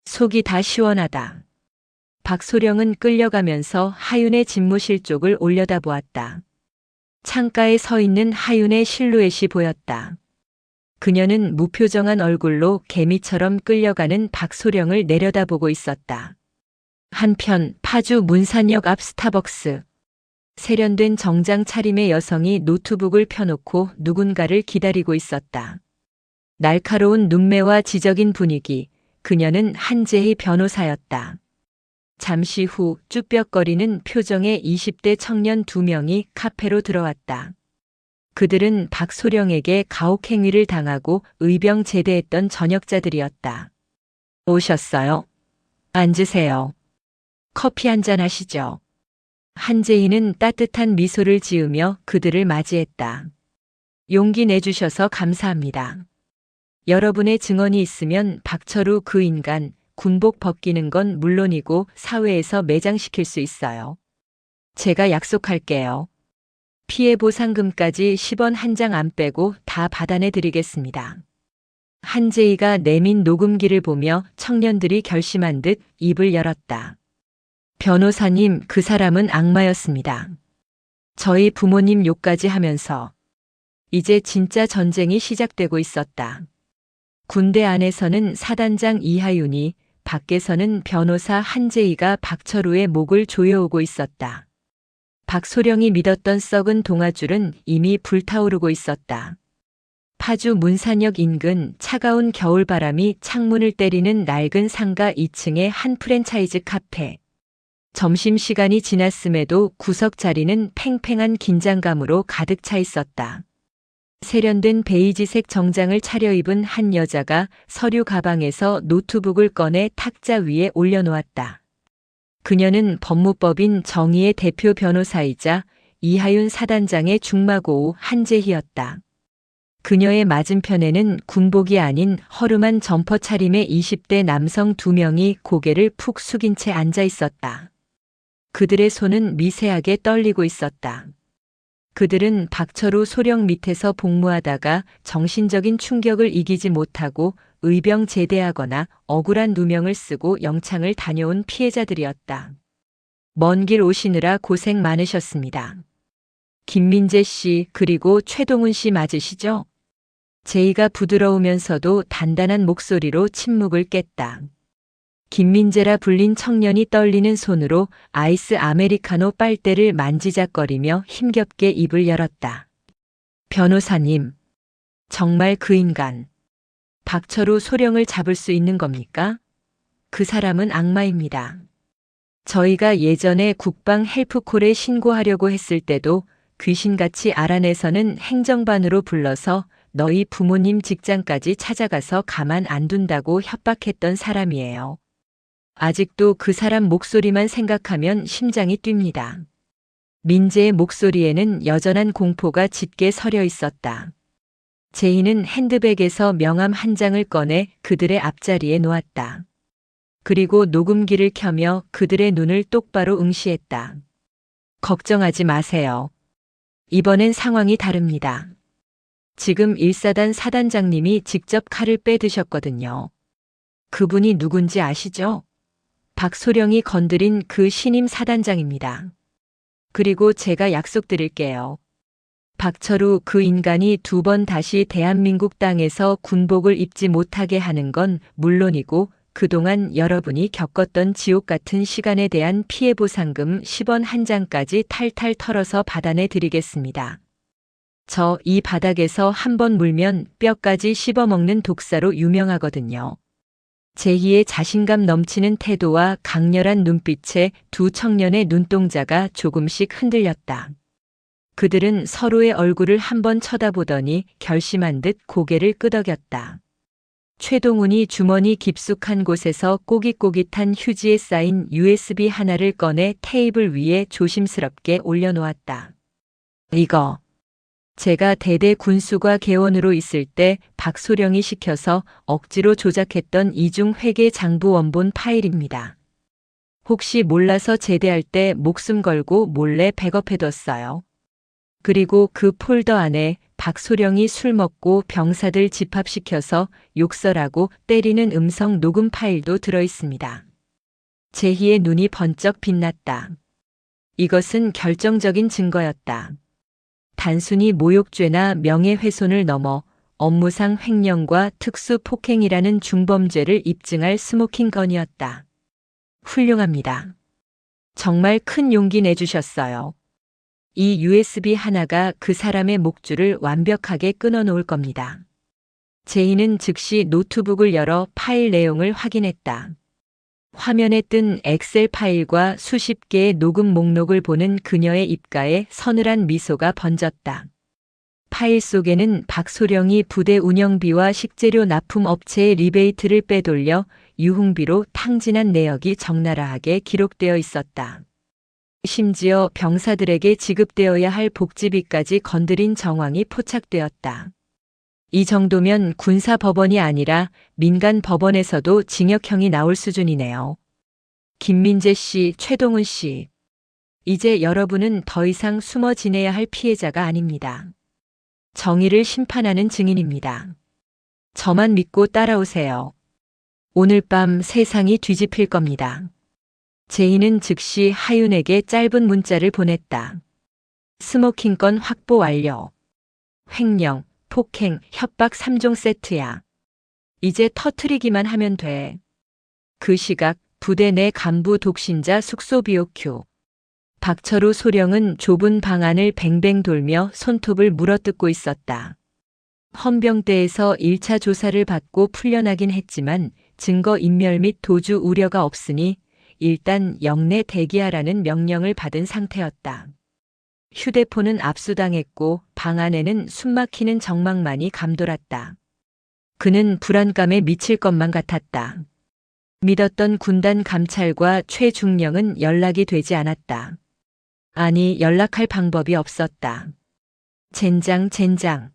속이 다 시원하다. 박소령은 끌려가면서 하윤의 집무실 쪽을 올려다보았다. 창가에 서 있는 하윤의 실루엣이 보였다. 그녀는 무표정한 얼굴로 개미처럼 끌려가는 박소령을 내려다보고 있었다. 한편 파주 문산역 앞 스타벅스. 세련된 정장 차림의 여성이 노트북을 펴놓고 누군가를 기다리고 있었다. 날카로운 눈매와 지적인 분위기, 그녀는 한재희 변호사였다. 잠시 후 쭈뼛거리는 표정의 20대 청년 2명이 카페로 들어왔다. 그들은 박소령에게 가혹행위를 당하고 의병 제대했던 전역자들이었다. 오셨어요? 앉으세요. 커피 한잔 하시죠. 한재희는 따뜻한 미소를 지으며 그들을 맞이했다. 용기 내주셔서 감사합니다. 여러분의 증언이 있으면 박철우 그 인간 군복 벗기는 건 물론이고 사회에서 매장시킬 수 있어요. 제가 약속할게요. 피해 보상금까지 10원 한 장 안 빼고 다 받아내 드리겠습니다. 한재희가 내민 녹음기를 보며 청년들이 결심한 듯 입을 열었다. 변호사님, 그 사람은 악마였습니다. 저희 부모님 욕까지 하면서 이제 진짜 전쟁이 시작되고 있었다. 군대 안에서는 사단장 이하윤이, 밖에서는 변호사 한재희가 박철우의 목을 조여오고 있었다. 박소령이 믿었던 썩은 동아줄은 이미 불타오르고 있었다. 파주 문산역 인근 차가운 겨울바람이 창문을 때리는 낡은 상가 2층의 한 프랜차이즈 카페. 점심시간이 지났음에도 구석 자리는 팽팽한 긴장감으로 가득 차 있었다. 세련된 베이지색 정장을 차려입은 한 여자가 서류 가방에서 노트북을 꺼내 탁자 위에 올려놓았다. 그녀는 법무법인 정의의 대표 변호사이자 이하윤 사단장의 중마고우 한재희였다. 그녀의 맞은편에는 군복이 아닌 허름한 점퍼 차림의 20대 남성 2명이 고개를 푹 숙인 채 앉아 있었다. 그들의 손은 미세하게 떨리고 있었다. 그들은 박철우 소령 밑에서 복무하다가 정신적인 충격을 이기지 못하고 의병 제대하거나 억울한 누명을 쓰고 영창을 다녀온 피해자들이었다. 먼 길 오시느라 고생 많으셨습니다. 김민재 씨 그리고 최동훈 씨 맞으시죠? 제이가 부드러우면서도 단단한 목소리로 침묵을 깼다. 김민재라 불린 청년이 떨리는 손으로 아이스 아메리카노 빨대를 만지작거리며 힘겹게 입을 열었다. 변호사님, 정말 그 인간, 박철우 소령을 잡을 수 있는 겁니까? 그 사람은 악마입니다. 저희가 예전에 국방 헬프콜에 신고하려고 했을 때도 귀신같이 알아내서는 행정반으로 불러서 너희 부모님 직장까지 찾아가서 가만 안 둔다고 협박했던 사람이에요. 아직도 그 사람 목소리만 생각하면 심장이 뜁니다. 민재의 목소리에는 여전한 공포가 짙게 서려 있었다. 제이는 핸드백에서 명함 한 장을 꺼내 그들의 앞자리에 놓았다. 그리고 녹음기를 켜며 그들의 눈을 똑바로 응시했다. 걱정하지 마세요. 이번엔 상황이 다릅니다. 지금 1사단 사단장님이 직접 칼을 빼드셨거든요. 그분이 누군지 아시죠? 박소령이 건드린 그 신임 사단장입니다. 그리고 제가 약속드릴게요. 박철우 그 인간이 2번 다시 대한민국 땅에서 군복을 입지 못하게 하는 건 물론이고 그동안 여러분이 겪었던 지옥 같은 시간에 대한 피해 보상금 10원 한 장까지 탈탈 털어서 받아내 드리겠습니다. 저 이 바닥에서 한 번 물면 뼈까지 씹어먹는 독사로 유명하거든요. 제희의 자신감 넘치는 태도와 강렬한 눈빛에 두 청년의 눈동자가 조금씩 흔들렸다. 그들은 서로의 얼굴을 한번 쳐다보더니 결심한 듯 고개를 끄덕였다. 최동훈이 주머니 깊숙한 곳에서 꼬깃꼬깃한 휴지에 쌓인 USB 하나를 꺼내 테이블 위에 조심스럽게 올려놓았다. 이거. 제가 대대 군수과 개원으로 있을 때 박소령이 시켜서 억지로 조작했던 이중 회계 장부 원본 파일입니다. 혹시 몰라서 제대할 때 목숨 걸고 몰래 백업해뒀어요. 그리고 그 폴더 안에 박소령이 술 먹고 병사들 집합시켜서 욕설하고 때리는 음성 녹음 파일도 들어있습니다. 제희의 눈이 번쩍 빛났다. 이것은 결정적인 증거였다. 단순히 모욕죄나 명예훼손을 넘어 업무상 횡령과 특수폭행이라는 중범죄를 입증할 스모킹건이었다. 훌륭합니다. 정말 큰 용기 내주셨어요. 이 USB 하나가 그 사람의 목줄을 완벽하게 끊어놓을 겁니다. 제이는 즉시 노트북을 열어 파일 내용을 확인했다. 화면에 뜬 엑셀 파일과 수십 개의 녹음 목록을 보는 그녀의 입가에 서늘한 미소가 번졌다. 파일 속에는 박소령이 부대 운영비와 식재료 납품 업체의 리베이트를 빼돌려 유흥비로 탕진한 내역이 적나라하게 기록되어 있었다. 심지어 병사들에게 지급되어야 할 복지비까지 건드린 정황이 포착되었다. 이 정도면 군사법원이 아니라 민간 법원에서도 징역형이 나올 수준이네요. 김민재 씨, 최동훈 씨. 이제 여러분은 더 이상 숨어 지내야 할 피해자가 아닙니다. 정의를 심판하는 증인입니다. 저만 믿고 따라오세요. 오늘 밤 세상이 뒤집힐 겁니다. 제이는 즉시 하윤에게 짧은 문자를 보냈다. 스모킹 건 확보 완료. 횡령, 폭행, 협박 3종 세트야. 이제 터트리기만 하면 돼. 그 시각 부대 내 간부 독신자 숙소 BOQ. 박철우 소령은 좁은 방 안을 뱅뱅 돌며 손톱을 물어뜯고 있었다. 헌병대에서 1차 조사를 받고 풀려나긴 했지만 증거 인멸 및 도주 우려가 없으니 일단 영내 대기하라는 명령을 받은 상태였다. 휴대폰은 압수당했고 방 안에는 숨막히는 정막만이 감돌았다. 그는 불안감에 미칠 것만 같았다. 믿었던 군단 감찰과 최중령은 연락이 되지 않았다. 아니, 연락할 방법이 없었다. 젠장.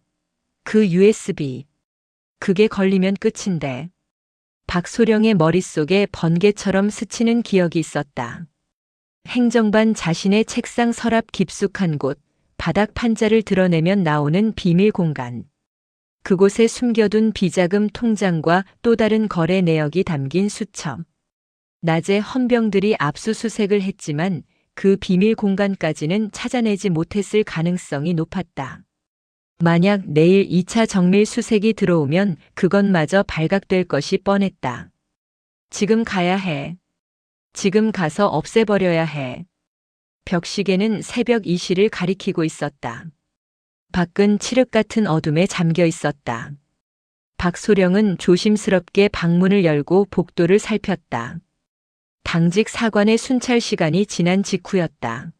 그 USB. 그게 걸리면 끝인데. 박소령의 머릿속에 번개처럼 스치는 기억이 있었다. 행정반 자신의 책상 서랍 깊숙한 곳, 바닥 판자를 드러내면 나오는 비밀 공간. 그곳에 숨겨둔 비자금 통장과 또 다른 거래 내역이 담긴 수첩. 낮에 헌병들이 압수수색을 했지만 그 비밀 공간까지는 찾아내지 못했을 가능성이 높았다. 만약 내일 2차 정밀 수색이 들어오면 그것마저 발각될 것이 뻔했다. 지금 가야 해. 지금 가서 없애버려야 해. 벽시계는 새벽 2시를 가리키고 있었다. 밖은 칠흑 같은 어둠에 잠겨 있었다. 박소령은 조심스럽게 방문을 열고 복도를 살폈다. 당직 사관의 순찰 시간이 지난 직후였다.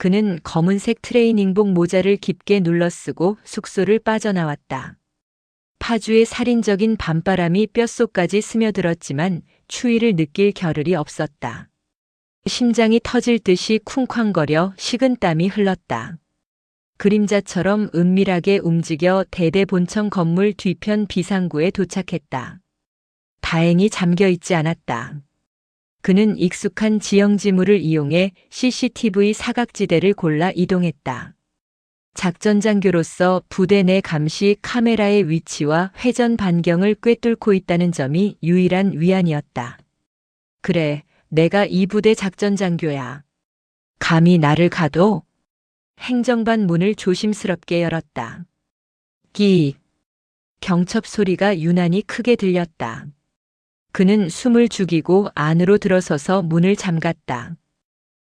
그는 검은색 트레이닝복 모자를 깊게 눌러쓰고 숙소를 빠져나왔다. 파주의 살인적인 밤바람이 뼛속까지 스며들었지만 추위를 느낄 겨를이 없었다. 심장이 터질 듯이 쿵쾅거려 식은땀이 흘렀다. 그림자처럼 은밀하게 움직여 대대본청 건물 뒤편 비상구에 도착했다. 다행히 잠겨 있지 않았다. 그는 익숙한 지형지물을 이용해 CCTV 사각지대를 골라 이동했다. 작전장교로서 부대 내 감시 카메라의 위치와 회전 반경을 꿰뚫고 있다는 점이 유일한 위안이었다. 그래, 내가 이 부대 작전장교야. 감히 나를 가도? 행정반 문을 조심스럽게 열었다. 끼익. 경첩 소리가 유난히 크게 들렸다. 그는 숨을 죽이고 안으로 들어서서 문을 잠갔다.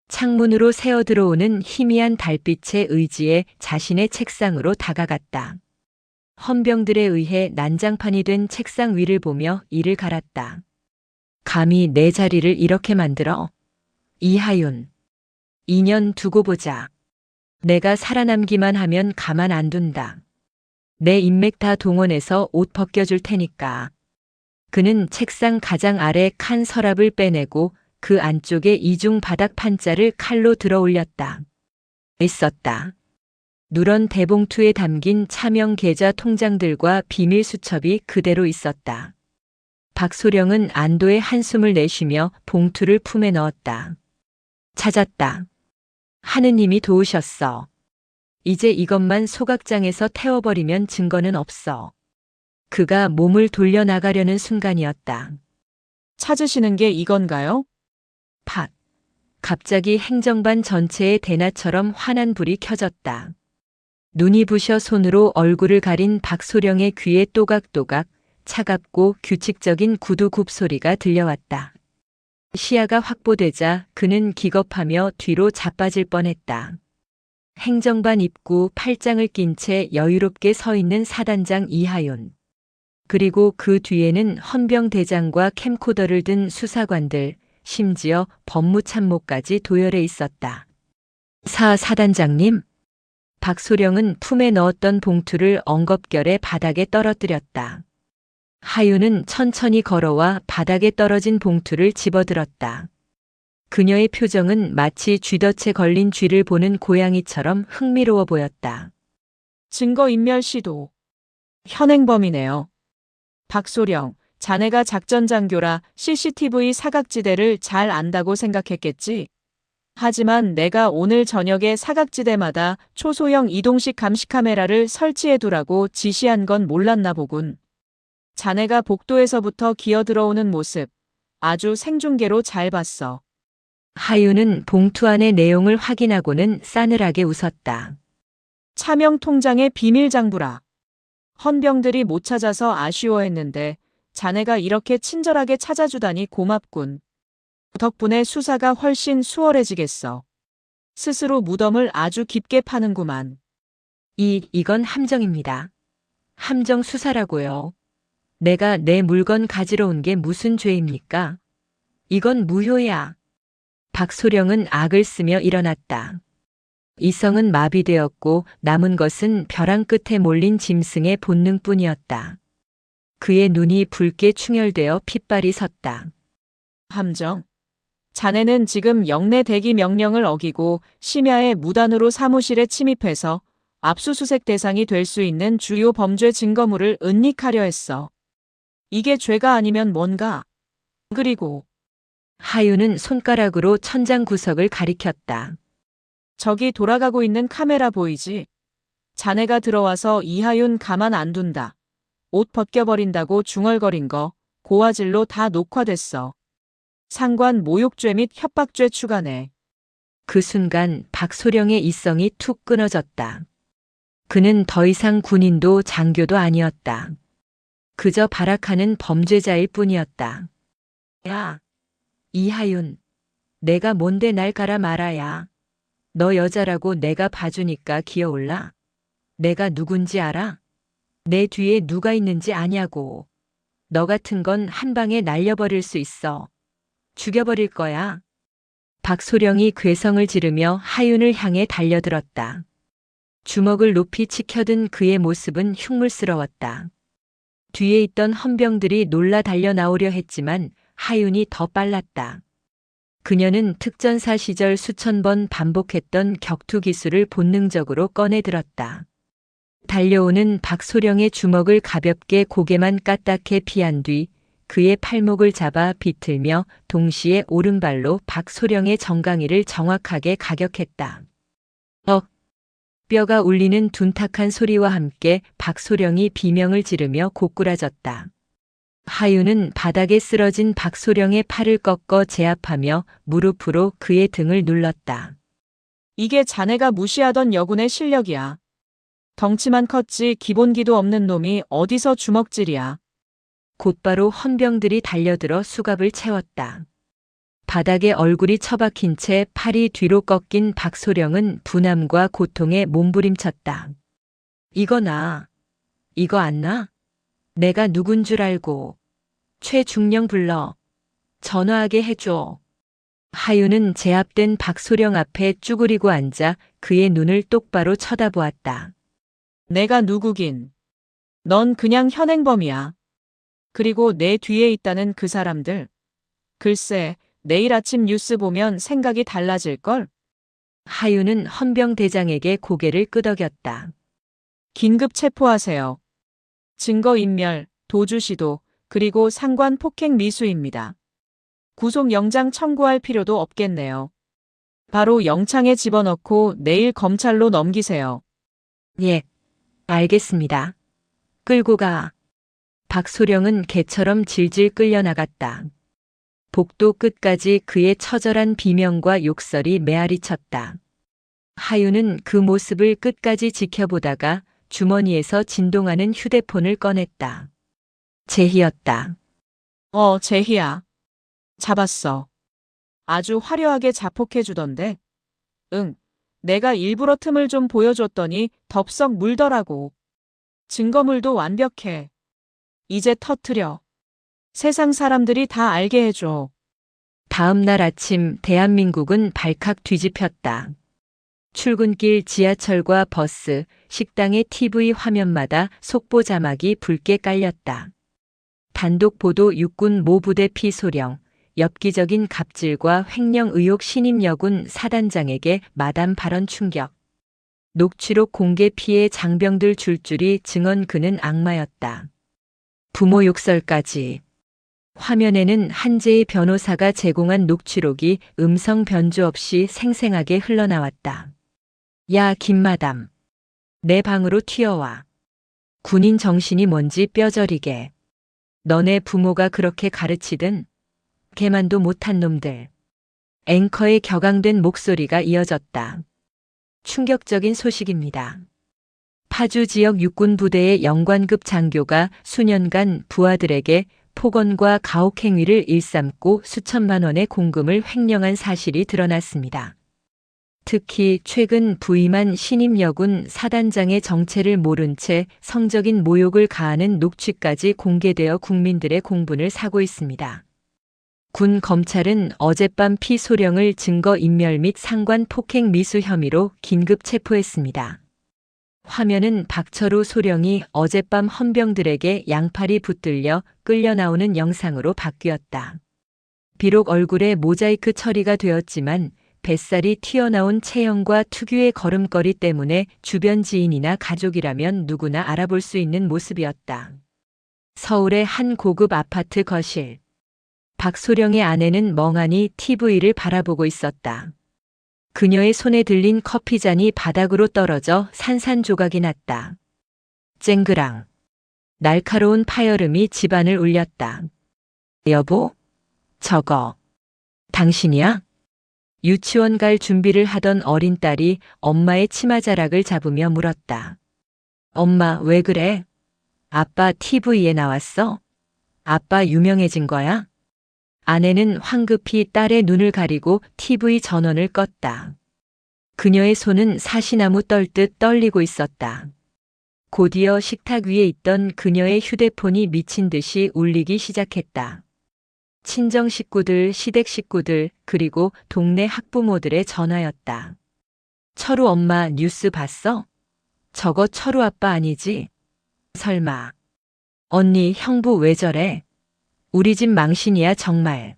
창문으로 새어 들어오는 희미한 달빛에 의지해 자신의 책상으로 다가갔다. 헌병들에 의해 난장판이 된 책상 위를 보며 이를 갈았다. 감히 내 자리를 이렇게 만들어? 이하윤. 2년 두고 보자. 내가 살아남기만 하면 가만 안 둔다. 내 인맥 다 동원해서 옷 벗겨줄 테니까. 그는 책상 가장 아래 칸 서랍을 빼내고 그 안쪽에 이중 바닥 판자를 칼로 들어 올렸다. 있었다. 누런 대봉투에 담긴 차명 계좌 통장들과 비밀 수첩이 그대로 있었다. 박소령은 안도의 한숨을 내쉬며 봉투를 품에 넣었다. 찾았다. 하느님이 도우셨어. 이제 이것만 소각장에서 태워버리면 증거는 없어. 그가 몸을 돌려나가려는 순간이었다. 찾으시는 게 이건가요? 팍. 갑자기 행정반 전체에 대낮처럼 환한 불이 켜졌다. 눈이 부셔 손으로 얼굴을 가린 박소령의 귀에 또각또각 차갑고 규칙적인 구두 굽소리가 들려왔다. 시야가 확보되자 그는 기겁하며 뒤로 자빠질 뻔했다. 행정반 입구 팔짱을 낀 채 여유롭게 서 있는 사단장 이하윤. 그리고 그 뒤에는 헌병대장과 캠코더를 든 수사관들, 심지어 법무참모까지 도열해 있었다. 사단장님. 박소령은 품에 넣었던 봉투를 엉겁결에 바닥에 떨어뜨렸다. 하윤은 천천히 걸어와 바닥에 떨어진 봉투를 집어들었다. 그녀의 표정은 마치 쥐덫에 걸린 쥐를 보는 고양이처럼 흥미로워 보였다. 증거인멸 시도. 현행범이네요. 박소령, 자네가 작전장교라 CCTV 사각지대를 잘 안다고 생각했겠지? 하지만 내가 오늘 저녁에 사각지대마다 초소형 이동식 감시카메라를 설치해두라고 지시한 건 몰랐나 보군. 자네가 복도에서부터 기어들어오는 모습, 아주 생중계로 잘 봤어. 하윤은 봉투 안의 내용을 확인하고는 싸늘하게 웃었다. 차명 통장의 비밀 장부라. 헌병들이 못 찾아서 아쉬워했는데 자네가 이렇게 친절하게 찾아주다니 고맙군. 덕분에 수사가 훨씬 수월해지겠어. 스스로 무덤을 아주 깊게 파는구만. 이건 함정입니다. 함정 수사라고요. 내가 내 물건 가지러 온 게 무슨 죄입니까? 이건 무효야. 박소령은 악을 쓰며 일어났다. 이성은 마비되었고 남은 것은 벼랑 끝에 몰린 짐승의 본능뿐이었다. 그의 눈이 붉게 충혈되어 핏발이 섰다. 함정. 자네는 지금 영내 대기 명령을 어기고 심야에 무단으로 사무실에 침입해서 압수수색 대상이 될 수 있는 주요 범죄 증거물을 은닉하려 했어. 이게 죄가 아니면 뭔가? 그리고 하윤은 손가락으로 천장 구석을 가리켰다. 저기 돌아가고 있는 카메라 보이지? 자네가 들어와서 이하윤 가만 안 둔다. 옷 벗겨버린다고 중얼거린 거 고화질로 다 녹화됐어. 상관 모욕죄 및 협박죄 추가네. 그 순간 박소령의 이성이 툭 끊어졌다. 그는 더 이상 군인도 장교도 아니었다. 그저 발악하는 범죄자일 뿐이었다. 야, 이하윤, 내가 뭔데 날 갈아 말아야. 너 여자라고 내가 봐주니까 기어올라. 내가 누군지 알아? 내 뒤에 누가 있는지 아냐고. 너 같은 건 한 방에 날려버릴 수 있어. 죽여버릴 거야. 박소령이 괴성을 지르며 하윤을 향해 달려들었다. 주먹을 높이 치켜든 그의 모습은 흉물스러웠다. 뒤에 있던 헌병들이 놀라 달려 나오려 했지만 하윤이 더 빨랐다. 그녀는 특전사 시절 수천 번 반복했던 격투 기술을 본능적으로 꺼내 들었다. 달려오는 박소령의 주먹을 가볍게 고개만 까딱해 피한 뒤 그의 팔목을 잡아 비틀며 동시에 오른발로 박소령의 정강이를 정확하게 가격했다. 뼈가 울리는 둔탁한 소리와 함께 박소령이 비명을 지르며 고꾸라졌다. 하윤은 바닥에 쓰러진 박소령의 팔을 꺾어 제압하며 무릎으로 그의 등을 눌렀다. 이게 자네가 무시하던 여군의 실력이야. 덩치만 컸지 기본기도 없는 놈이 어디서 주먹질이야. 곧바로 헌병들이 달려들어 수갑을 채웠다. 바닥에 얼굴이 처박힌 채 팔이 뒤로 꺾인 박소령은 분함과 고통에 몸부림쳤다. 이거 나. 이거 안 나? 내가 누군 줄 알고. 최중령 불러. 전화하게 해줘. 하윤은 제압된 박소령 앞에 쭈그리고 앉아 그의 눈을 똑바로 쳐다보았다. 내가 누구긴. 넌 그냥 현행범이야. 그리고 내 뒤에 있다는 그 사람들. 글쎄, 내일 아침 뉴스 보면 생각이 달라질걸? 하윤은 헌병대장에게 고개를 끄덕였다. 긴급 체포하세요. 증거인멸, 도주시도, 그리고 상관 폭행 미수입니다. 구속영장 청구할 필요도 없겠네요. 바로 영창에 집어넣고 내일 검찰로 넘기세요. 예, 알겠습니다. 끌고 가. 박소령은 개처럼 질질 끌려나갔다. 복도 끝까지 그의 처절한 비명과 욕설이 메아리 쳤다. 하윤은 그 모습을 끝까지 지켜보다가 주머니에서 진동하는 휴대폰을 꺼냈다. 제희였다. 제희야. 잡았어. 아주 화려하게 자폭해주던데. 응, 내가 일부러 틈을 좀 보여줬더니 덥석 물더라고. 증거물도 완벽해. 이제 터트려. 세상 사람들이 다 알게 해줘. 다음 날 아침 대한민국은 발칵 뒤집혔다. 출근길 지하철과 버스, 식당의 TV 화면마다 속보 자막이 붉게 깔렸다. 단독 보도 육군 모부대 피소령, 엽기적인 갑질과 횡령 의혹 신임 여군 사단장에게 마담 발언 충격. 녹취록 공개 피해 장병들 줄줄이 증언 그는 악마였다. 부모 욕설까지. 화면에는 한재희 변호사가 제공한 녹취록이 음성 변조 없이 생생하게 흘러나왔다. 야, 김마담. 내 방으로 튀어와. 군인 정신이 뭔지 뼈저리게. 너네 부모가 그렇게 가르치든 개만도 못한 놈들. 앵커의 격앙된 목소리가 이어졌다. 충격적인 소식입니다. 파주 지역 육군 부대의 영관급 장교가 수년간 부하들에게 폭언과 가혹 행위를 일삼고 수천만 원의 공금을 횡령한 사실이 드러났습니다. 특히 최근 부임한 신임 여군 사단장의 정체를 모른 채 성적인 모욕을 가하는 녹취까지 공개되어 국민들의 공분을 사고 있습니다. 군 검찰은 어젯밤 피소령을 증거인멸 및 상관 폭행 미수 혐의로 긴급 체포했습니다. 화면은 박철우 소령이 어젯밤 헌병들에게 양팔이 붙들려 끌려 나오는 영상으로 바뀌었다. 비록 얼굴에 모자이크 처리가 되었지만 뱃살이 튀어나온 체형과 특유의 걸음걸이 때문에 주변 지인이나 가족이라면 누구나 알아볼 수 있는 모습이었다. 서울의 한 고급 아파트 거실. 박소령의 아내는 멍하니 TV를 바라보고 있었다. 그녀의 손에 들린 커피잔이 바닥으로 떨어져 산산조각이 났다. 쨍그랑. 날카로운 파열음이 집안을 울렸다. 여보? 저거. 당신이야? 유치원 갈 준비를 하던 어린 딸이 엄마의 치마자락을 잡으며 물었다. 엄마, 왜 그래? 아빠 TV에 나왔어? 아빠 유명해진 거야? 아내는 황급히 딸의 눈을 가리고 TV 전원을 껐다. 그녀의 손은 사시나무 떨듯 떨리고 있었다. 곧이어 식탁 위에 있던 그녀의 휴대폰이 미친 듯이 울리기 시작했다. 친정 식구들, 시댁 식구들, 그리고 동네 학부모들의 전화였다. 철우 엄마 뉴스 봤어? 저거 철우 아빠 아니지? 설마. 언니, 형부 왜 저래? 우리 집 망신이야 정말.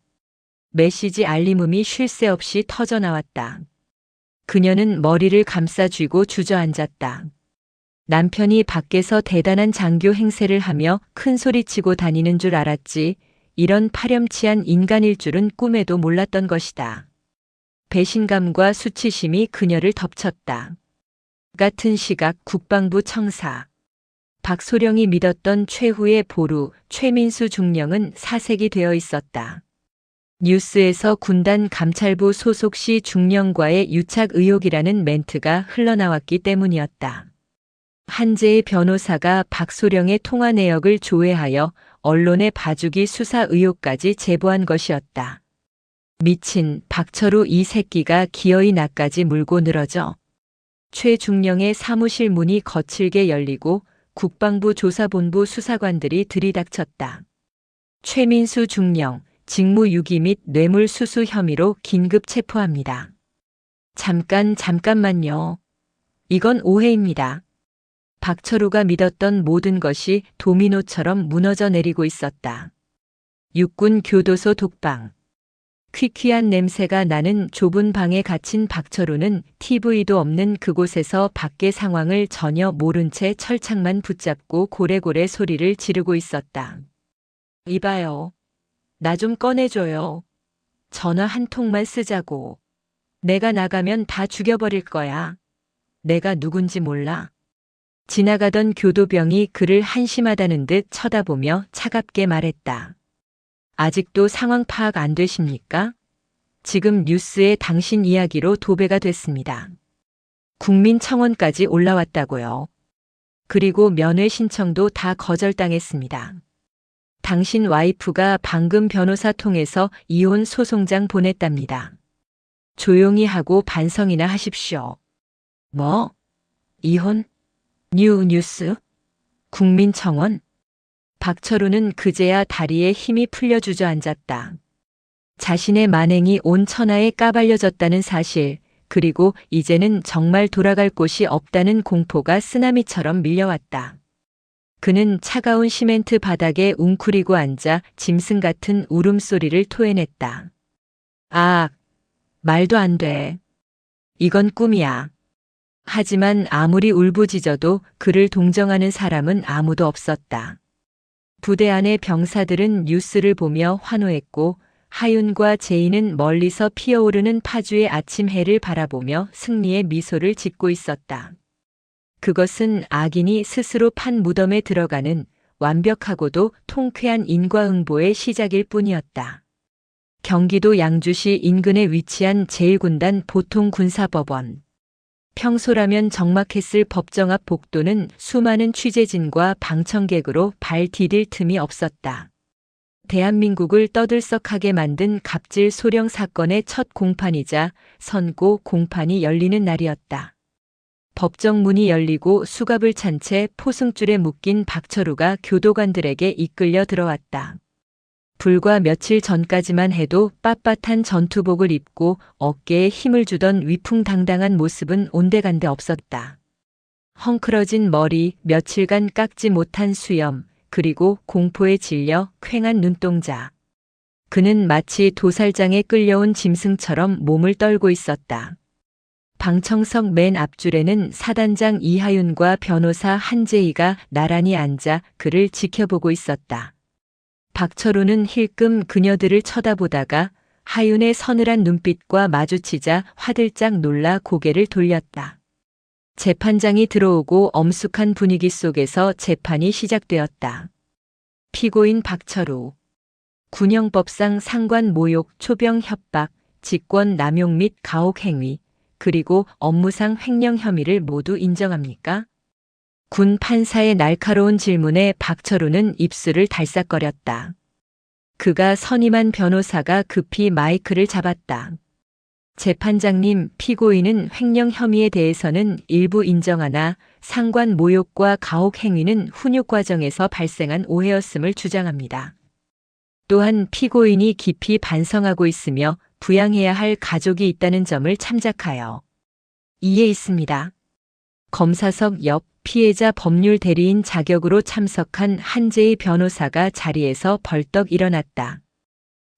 메시지 알림음이 쉴 새 없이 터져 나왔다. 그녀는 머리를 감싸 쥐고 주저앉았다. 남편이 밖에서 대단한 장교 행세를 하며 큰 소리치고 다니는 줄 알았지 이런 파렴치한 인간일 줄은 꿈에도 몰랐던 것이다. 배신감과 수치심이 그녀를 덮쳤다. 같은 시각 국방부 청사. 박소령이 믿었던 최후의 보루, 최민수 중령은 사색이 되어 있었다. 뉴스에서 군단 감찰부 소속 시 중령과의 유착 의혹이라는 멘트가 흘러나왔기 때문이었다. 한재의 변호사가 박소령의 통화 내역을 조회하여 언론의 봐주기 수사 의혹까지 제보한 것이었다. 미친 박철우 이 새끼가 기어이 나까지 물고 늘어져. 최중령의 사무실 문이 거칠게 열리고 국방부 조사본부 수사관들이 들이닥쳤다. 최민수 중령, 직무유기 및 뇌물수수 혐의로 긴급 체포합니다. 잠깐만요. 이건 오해입니다. 박철우가 믿었던 모든 것이 도미노처럼 무너져 내리고 있었다. 육군 교도소 독방. 퀴퀴한 냄새가 나는 좁은 방에 갇힌 박철우는 TV도 없는 그곳에서 밖의 상황을 전혀 모른 채 철창만 붙잡고 고래고래 소리를 지르고 있었다. 이봐요. 나 좀 꺼내줘요. 전화 한 통만 쓰자고. 내가 나가면 다 죽여버릴 거야. 내가 누군지 몰라. 지나가던 교도병이 그를 한심하다는 듯 쳐다보며 차갑게 말했다. 아직도 상황 파악 안 되십니까? 지금 뉴스에 당신 이야기로 도배가 됐습니다. 국민청원까지 올라왔다고요. 그리고 면회 신청도 다 거절당했습니다. 당신 와이프가 방금 변호사 통해서 이혼 소송장 보냈답니다. 조용히 하고 반성이나 하십시오. 뭐? 이혼? 뉴스? 국민청원? 박철우는 그제야 다리에 힘이 풀려 주저앉았다. 자신의 만행이 온 천하에 까발려졌다는 사실, 그리고 이제는 정말 돌아갈 곳이 없다는 공포가 쓰나미처럼 밀려왔다. 그는 차가운 시멘트 바닥에 웅크리고 앉아 짐승 같은 울음소리를 토해냈다. 아, 말도 안 돼. 이건 꿈이야. 하지만 아무리 울부짖어도 그를 동정하는 사람은 아무도 없었다. 부대 안의 병사들은 뉴스를 보며 환호했고 하윤과 제이는 멀리서 피어오르는 파주의 아침 해를 바라보며 승리의 미소를 짓고 있었다. 그것은 악인이 스스로 판 무덤에 들어가는 완벽하고도 통쾌한 인과응보의 시작일 뿐이었다. 경기도 양주시 인근에 위치한 제1군단 보통군사법원. 평소라면 적막했을 법정 앞 복도는 수많은 취재진과 방청객으로 발 디딜 틈이 없었다. 대한민국을 떠들썩하게 만든 갑질 소령 사건의 첫 공판이자 선고 공판이 열리는 날이었다. 법정 문이 열리고 수갑을 찬 채 포승줄에 묶인 박철우가 교도관들에게 이끌려 들어왔다. 불과 며칠 전까지만 해도 빳빳한 전투복을 입고 어깨에 힘을 주던 위풍당당한 모습은 온데간데 없었다. 헝클어진 머리, 며칠간 깎지 못한 수염, 그리고 공포에 질려 퀭한 눈동자. 그는 마치 도살장에 끌려온 짐승처럼 몸을 떨고 있었다. 방청석 맨 앞줄에는 사단장 이하윤과 변호사 한재희가 나란히 앉아 그를 지켜보고 있었다. 박철우는 힐끔 그녀들을 쳐다보다가 하윤의 서늘한 눈빛과 마주치자 화들짝 놀라 고개를 돌렸다. 재판장이 들어오고 엄숙한 분위기 속에서 재판이 시작되었다. 피고인 박철우. 군형법상 상관 모욕, 초병 협박, 직권 남용 및 가혹 행위, 그리고 업무상 횡령 혐의를 모두 인정합니까? 군 판사의 날카로운 질문에 박철우는 입술을 달싹거렸다. 그가 선임한 변호사가 급히 마이크를 잡았다. 재판장님, 피고인은 횡령 혐의에 대해서는 일부 인정하나 상관 모욕과 가혹 행위는 훈육 과정에서 발생한 오해였음을 주장합니다. 또한 피고인이 깊이 반성하고 있으며 부양해야 할 가족이 있다는 점을 참작하여 이해 있습니다. 검사석 옆 피해자 법률 대리인 자격으로 참석한 한재희 변호사가 자리에서 벌떡 일어났다.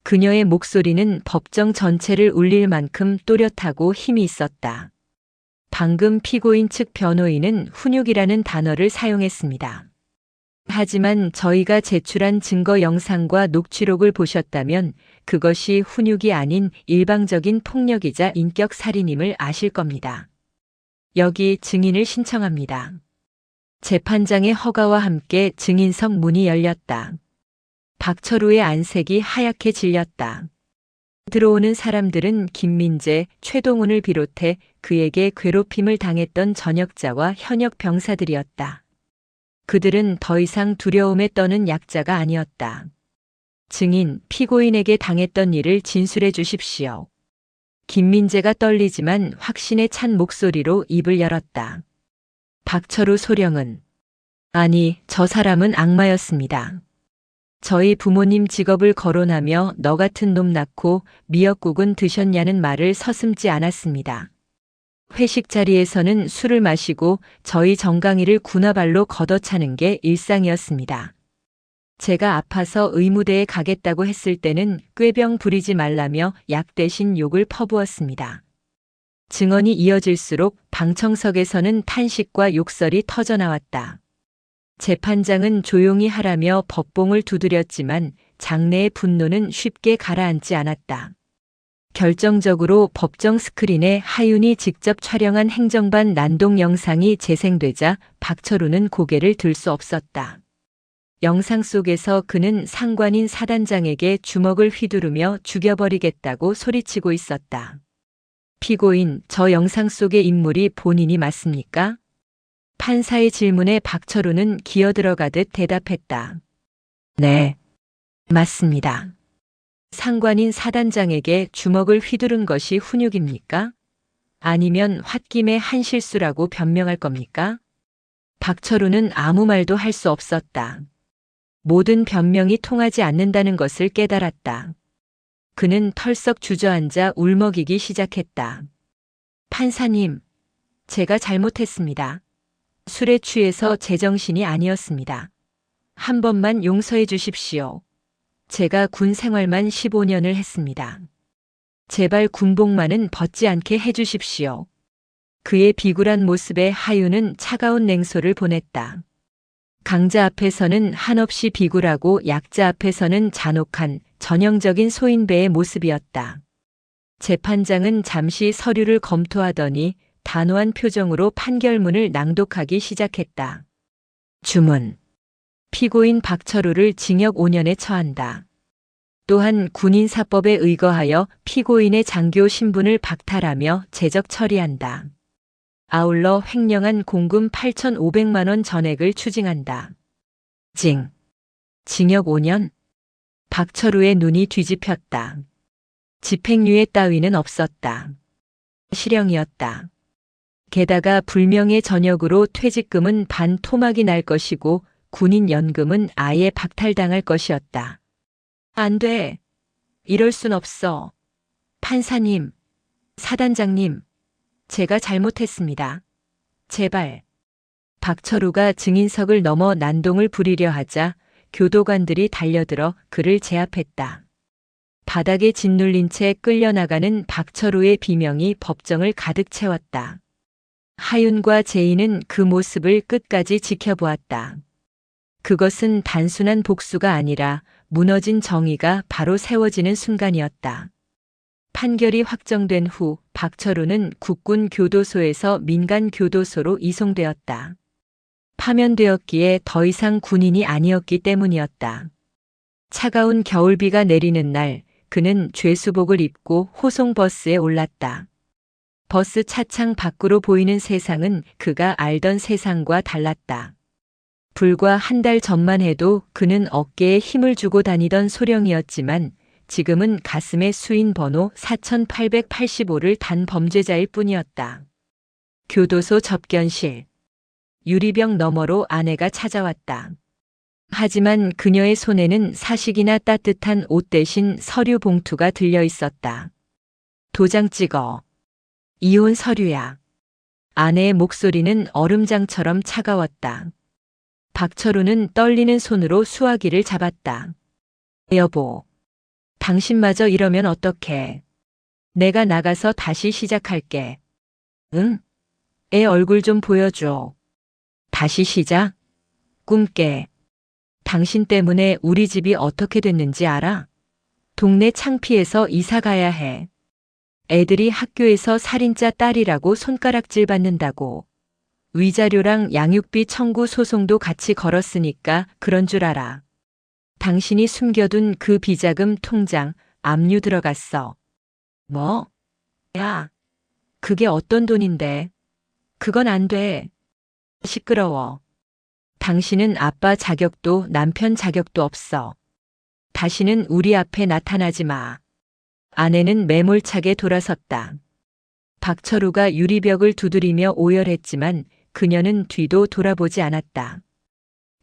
그녀의 목소리는 법정 전체를 울릴 만큼 또렷하고 힘이 있었다. 방금 피고인 측 변호인은 훈육이라는 단어를 사용했습니다. 하지만 저희가 제출한 증거 영상과 녹취록을 보셨다면 그것이 훈육이 아닌 일방적인 폭력이자 인격 살인임을 아실 겁니다. 여기 증인을 신청합니다. 재판장의 허가와 함께 증인석 문이 열렸다. 박철우의 안색이 하얗게 질렸다. 들어오는 사람들은 김민재, 최동훈을 비롯해 그에게 괴롭힘을 당했던 전역자와 현역 병사들이었다. 그들은 더 이상 두려움에 떠는 약자가 아니었다. 증인, 피고인에게 당했던 일을 진술해 주십시오. 김민재가 떨리지만 확신에 찬 목소리로 입을 열었다. 박철우 소령은 아니, 저 사람은 악마였습니다. 저희 부모님 직업을 거론하며 너 같은 놈 낳고 미역국은 드셨냐는 말을 서슴지 않았습니다. 회식 자리에서는 술을 마시고 저희 정강이를 군화발로 걷어차는 게 일상이었습니다. 제가 아파서 의무대에 가겠다고 했을 때는 꾀병 부리지 말라며 약 대신 욕을 퍼부었습니다. 증언이 이어질수록 방청석에서는 탄식과 욕설이 터져나왔다. 재판장은 조용히 하라며 법봉을 두드렸지만 장내의 분노는 쉽게 가라앉지 않았다. 결정적으로 법정 스크린에 하윤이 직접 촬영한 행정반 난동 영상이 재생되자 박철우는 고개를 들 수 없었다. 영상 속에서 그는 상관인 사단장에게 주먹을 휘두르며 죽여버리겠다고 소리치고 있었다. 피고인, 저 영상 속의 인물이 본인이 맞습니까? 판사의 질문에 박철우는 기어들어가듯 대답했다. 네, 맞습니다. 상관인 사단장에게 주먹을 휘두른 것이 훈육입니까? 아니면 홧김에 한 실수라고 변명할 겁니까? 박철우는 아무 말도 할 수 없었다. 모든 변명이 통하지 않는다는 것을 깨달았다. 그는 털썩 주저앉아 울먹이기 시작했다. 판사님, 제가 잘못했습니다. 술에 취해서 제정신이 아니었습니다. 한 번만 용서해 주십시오. 제가 군 생활만 15년을 했습니다. 제발 군복만은 벗지 않게 해 주십시오. 그의 비굴한 모습에 하윤은 차가운 냉소를 보냈다. 강자 앞에서는 한없이 비굴하고 약자 앞에서는 잔혹한 전형적인 소인배의 모습이었다. 재판장은 잠시 서류를 검토하더니 단호한 표정으로 판결문을 낭독하기 시작했다. 주문. 피고인 박철우를 징역 5년에 처한다. 또한 군인사법에 의거하여 피고인의 장교 신분을 박탈하며 제적 처리한다. 아울러 횡령한 공금 8,500만 원 전액을 추징한다. 징역 5년? 박철우의 눈이 뒤집혔다. 집행유예 따위는 없었다. 실형이었다. 게다가 불명예 전역으로 퇴직금은 반 토막이 날 것이고 군인연금은 아예 박탈당할 것이었다. 안 돼. 이럴 순 없어. 판사님, 사단장님, 제가 잘못했습니다. 제발. 박철우가 증인석을 넘어 난동을 부리려 하자 교도관들이 달려들어 그를 제압했다. 바닥에 짓눌린 채 끌려나가는 박철우의 비명이 법정을 가득 채웠다. 하윤과 제인은 그 모습을 끝까지 지켜보았다. 그것은 단순한 복수가 아니라 무너진 정의가 바로 세워지는 순간이었다. 판결이 확정된 후 박철우는 국군 교도소에서 민간 교도소로 이송되었다. 파면되었기에 더 이상 군인이 아니었기 때문이었다. 차가운 겨울비가 내리는 날 그는 죄수복을 입고 호송버스에 올랐다. 버스 차창 밖으로 보이는 세상은 그가 알던 세상과 달랐다. 불과 한 달 전만 해도 그는 어깨에 힘을 주고 다니던 소령이었지만 지금은 가슴에 수인 번호 4885를 단 범죄자일 뿐이었다. 교도소 접견실. 유리병 너머로 아내가 찾아왔다. 하지만 그녀의 손에는 사식이나 따뜻한 옷 대신 서류 봉투가 들려 있었다. 도장 찍어. 이혼 서류야. 아내의 목소리는 얼음장처럼 차가웠다. 박철우는 떨리는 손으로 수화기를 잡았다. 여보, 당신마저 이러면 어떡해. 내가 나가서 다시 시작할게. 응? 애 얼굴 좀 보여줘. 다시 시작? 꿈깨. 당신 때문에 우리 집이 어떻게 됐는지 알아? 동네 창피해서 이사 가야 해. 애들이 학교에서 살인자 딸이라고 손가락질 받는다고. 위자료랑 양육비 청구 소송도 같이 걸었으니까 그런 줄 알아. 당신이 숨겨둔 그 비자금 통장 압류 들어갔어. 뭐? 야, 그게 어떤 돈인데? 그건 안 돼. 시끄러워. 당신은 아빠 자격도 남편 자격도 없어. 다시는 우리 앞에 나타나지 마. 아내는 매몰차게 돌아섰다. 박철우가 유리벽을 두드리며 오열했지만 그녀는 뒤도 돌아보지 않았다.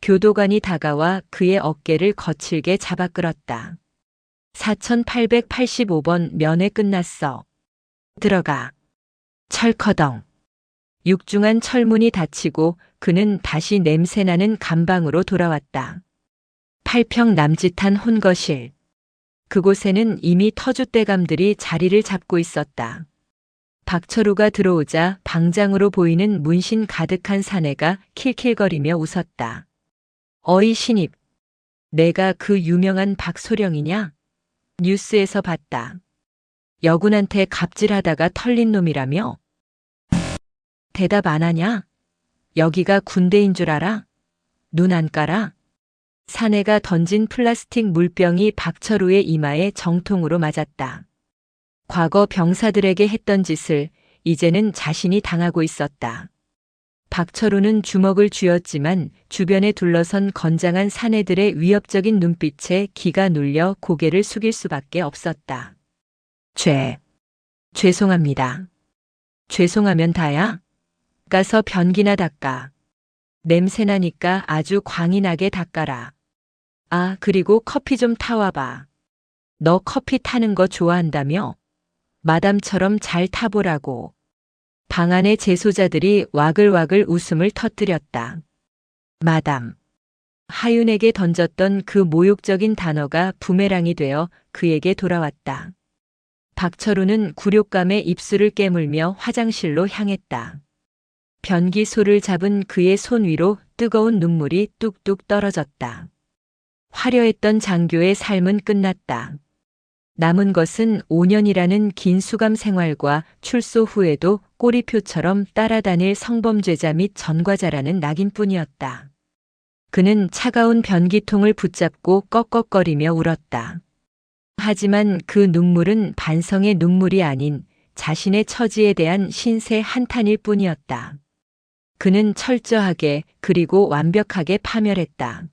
교도관이 다가와 그의 어깨를 거칠게 잡아 끌었다. 4885번 면회 끝났어. 들어가. 철커덩. 육중한 철문이 닫히고 그는 다시 냄새나는 감방으로 돌아왔다. 8평 남짓한 혼거실. 그곳에는 이미 터줏대감들이 자리를 잡고 있었다. 박철우가 들어오자 방장으로 보이는 문신 가득한 사내가 킬킬거리며 웃었다. 어이 신입, 내가 그 유명한 박소령이냐? 뉴스에서 봤다. 여군한테 갑질하다가 털린 놈이라며? 대답 안 하냐? 여기가 군대인 줄 알아? 눈 안 깔아? 사내가 던진 플라스틱 물병이 박철우의 이마에 정통으로 맞았다. 과거 병사들에게 했던 짓을 이제는 자신이 당하고 있었다. 박철우는 주먹을 쥐었지만 주변에 둘러선 건장한 사내들의 위협적인 눈빛에 기가 눌려 고개를 숙일 수밖에 없었다. 죄송합니다. 죄송하면 다야. 가서 변기나 닦아. 냄새나니까 아주 광이 나게 닦아라. 아, 그리고 커피 좀 타와봐. 너 커피 타는 거 좋아한다며? 마담처럼 잘 타보라고. 방 안의 재소자들이 와글와글 웃음을 터뜨렸다. 마담. 하윤에게 던졌던 그 모욕적인 단어가 부메랑이 되어 그에게 돌아왔다. 박철우는 굴욕감에 입술을 깨물며 화장실로 향했다. 변기소를 잡은 그의 손 위로 뜨거운 눈물이 뚝뚝 떨어졌다. 화려했던 장교의 삶은 끝났다. 남은 것은 5년이라는 긴 수감 생활과 출소 후에도 꼬리표처럼 따라다닐 성범죄자 및 전과자라는 낙인뿐이었다. 그는 차가운 변기통을 붙잡고 꺽꺽거리며 울었다. 하지만 그 눈물은 반성의 눈물이 아닌 자신의 처지에 대한 신세 한탄일 뿐이었다. 그는 철저하게 그리고 완벽하게 파멸했다.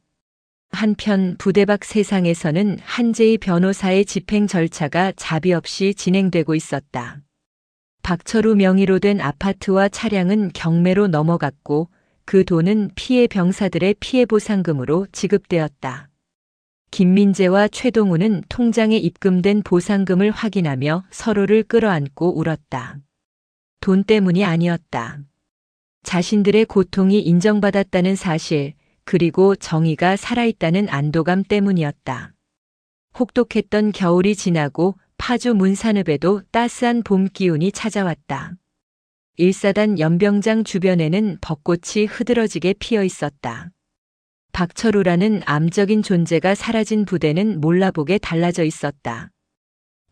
한편 부대 밖 세상에서는 한재희 변호사의 집행 절차가 자비 없이 진행되고 있었다. 박철우 명의로 된 아파트와 차량은 경매로 넘어갔고 그 돈은 피해 병사들의 피해 보상금으로 지급되었다. 김민재와 최동우는 통장에 입금된 보상금을 확인하며 서로를 끌어안고 울었다. 돈 때문이 아니었다. 자신들의 고통이 인정받았다는 사실, 그리고 정의가 살아있다는 안도감 때문이었다. 혹독했던 겨울이 지나고 파주 문산읍에도 따스한 봄 기운이 찾아왔다. 1사단 연병장 주변에는 벚꽃이 흐드러지게 피어 있었다. 박철우라는 암적인 존재가 사라진 부대는 몰라보게 달라져 있었다.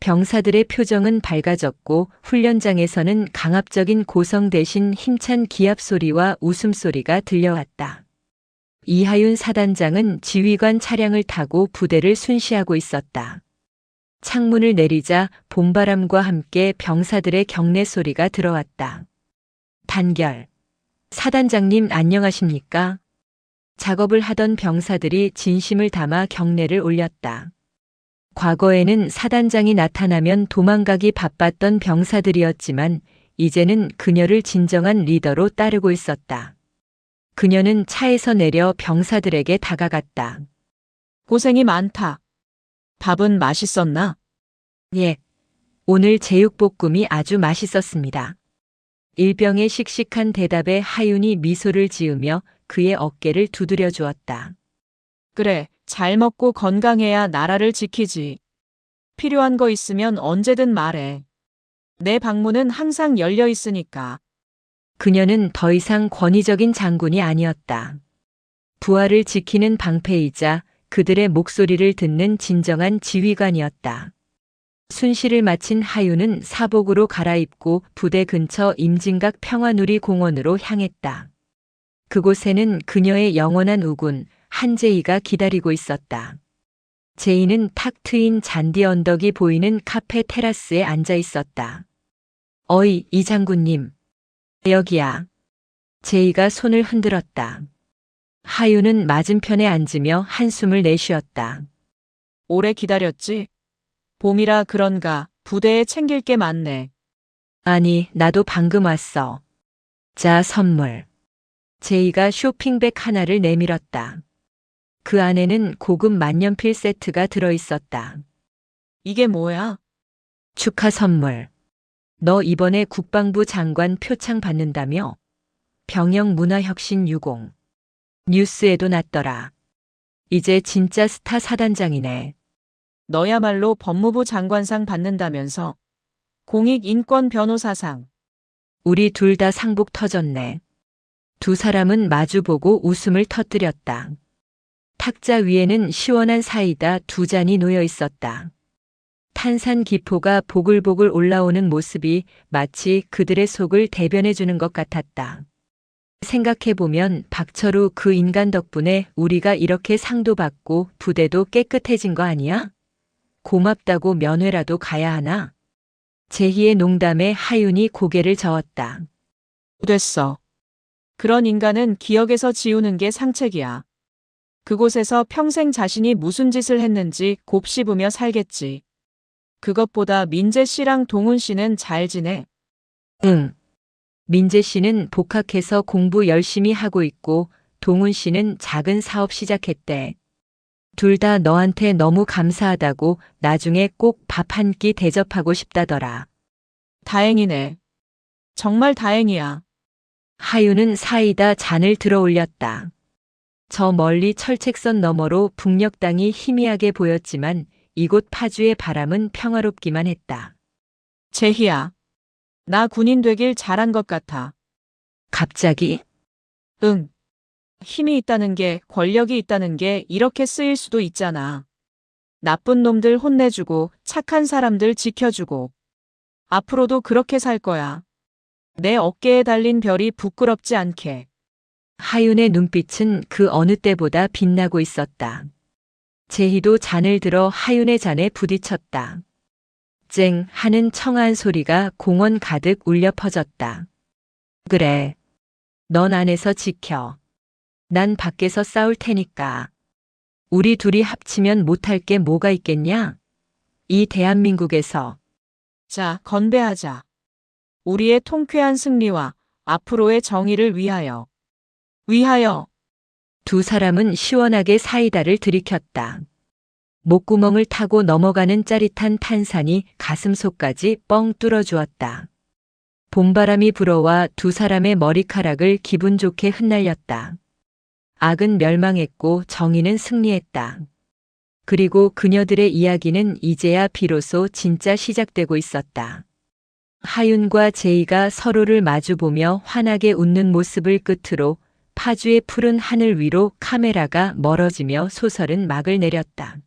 병사들의 표정은 밝아졌고 훈련장에서는 강압적인 고성 대신 힘찬 기합 소리와 웃음소리가 들려왔다. 이하윤 사단장은 지휘관 차량을 타고 부대를 순시하고 있었다. 창문을 내리자 봄바람과 함께 병사들의 경례 소리가 들어왔다. 단결. 사단장님 안녕하십니까? 작업을 하던 병사들이 진심을 담아 경례를 올렸다. 과거에는 사단장이 나타나면 도망가기 바빴던 병사들이었지만 이제는 그녀를 진정한 리더로 따르고 있었다. 그녀는 차에서 내려 병사들에게 다가갔다. 고생이 많다. 밥은 맛있었나? 예. 오늘 제육볶음이 아주 맛있었습니다. 일병의 씩씩한 대답에 하윤이 미소를 지으며 그의 어깨를 두드려 주었다. 그래, 잘 먹고 건강해야 나라를 지키지. 필요한 거 있으면 언제든 말해. 내 방문은 항상 열려 있으니까. 그녀는 더 이상 권위적인 장군이 아니었다. 부하를 지키는 방패이자 그들의 목소리를 듣는 진정한 지휘관이었다. 순시를 마친 하윤은 사복으로 갈아입고 부대 근처 임진각 평화누리 공원으로 향했다. 그곳에는 그녀의 영원한 우군 한재희가 기다리고 있었다. 제이는 탁 트인 잔디 언덕이 보이는 카페 테라스에 앉아 있었다. 어이, 이 장군님. 여기야. 제이가 손을 흔들었다. 하윤은 맞은편에 앉으며 한숨을 내쉬었다. 오래 기다렸지? 봄이라 그런가 부대에 챙길 게 많네. 아니, 나도 방금 왔어. 자, 선물. 제이가 쇼핑백 하나를 내밀었다. 그 안에는 고급 만년필 세트가 들어있었다. 이게 뭐야? 축하 선물. 너 이번에 국방부 장관 표창 받는다며? 병영 문화혁신 유공. 뉴스에도 났더라. 이제 진짜 스타 사단장이네. 너야말로 법무부 장관상 받는다면서. 공익인권 변호사상. 우리 둘 다 상복 터졌네. 두 사람은 마주보고 웃음을 터뜨렸다. 탁자 위에는 시원한 사이다 두 잔이 놓여 있었다. 탄산 기포가 보글보글 올라오는 모습이 마치 그들의 속을 대변해주는 것 같았다. 생각해보면 박철우 그 인간 덕분에 우리가 이렇게 상도 받고 부대도 깨끗해진 거 아니야? 고맙다고 면회라도 가야 하나? 제희의 농담에 하윤이 고개를 저었다. 됐어. 그런 인간은 기억에서 지우는 게 상책이야. 그곳에서 평생 자신이 무슨 짓을 했는지 곱씹으며 살겠지. 그것보다 민재 씨랑 동훈 씨는 잘 지내. 응, 민재 씨는 복학해서 공부 열심히 하고 있고 동훈 씨는 작은 사업 시작했대. 둘 다 너한테 너무 감사하다고 나중에 꼭 밥 한 끼 대접하고 싶다더라. 다행이네. 정말 다행이야. 하윤은 사이다 잔을 들어 올렸다. 저 멀리 철책선 너머로 북녘 땅이 희미하게 보였지만 이곳 파주의 바람은 평화롭기만 했다. 재희야. 나 군인 되길 잘한 것 같아. 갑자기 응. 힘이 있다는 게, 권력이 있다는 게 이렇게 쓰일 수도 있잖아. 나쁜 놈들 혼내주고 착한 사람들 지켜주고. 앞으로도 그렇게 살 거야. 내 어깨에 달린 별이 부끄럽지 않게. 하윤의 눈빛은 그 어느 때보다 빛나고 있었다. 재희도 잔을 들어 하윤의 잔에 부딪혔다. 쨍 하는 청아한 소리가 공원 가득 울려 퍼졌다. 그래. 넌 안에서 지켜. 난 밖에서 싸울 테니까. 우리 둘이 합치면 못할 게 뭐가 있겠냐? 이 대한민국에서. 자, 건배하자. 우리의 통쾌한 승리와 앞으로의 정의를 위하여. 위하여. 두 사람은 시원하게 사이다를 들이켰다. 목구멍을 타고 넘어가는 짜릿한 탄산이 가슴속까지 뻥 뚫어주었다. 봄바람이 불어와 두 사람의 머리카락을 기분 좋게 흩날렸다. 악은 멸망했고 정의는 승리했다. 그리고 그녀들의 이야기는 이제야 비로소 진짜 시작되고 있었다. 하윤과 제이가 서로를 마주보며 환하게 웃는 모습을 끝으로 파주의 푸른 하늘 위로 카메라가 멀어지며 소설은 막을 내렸다.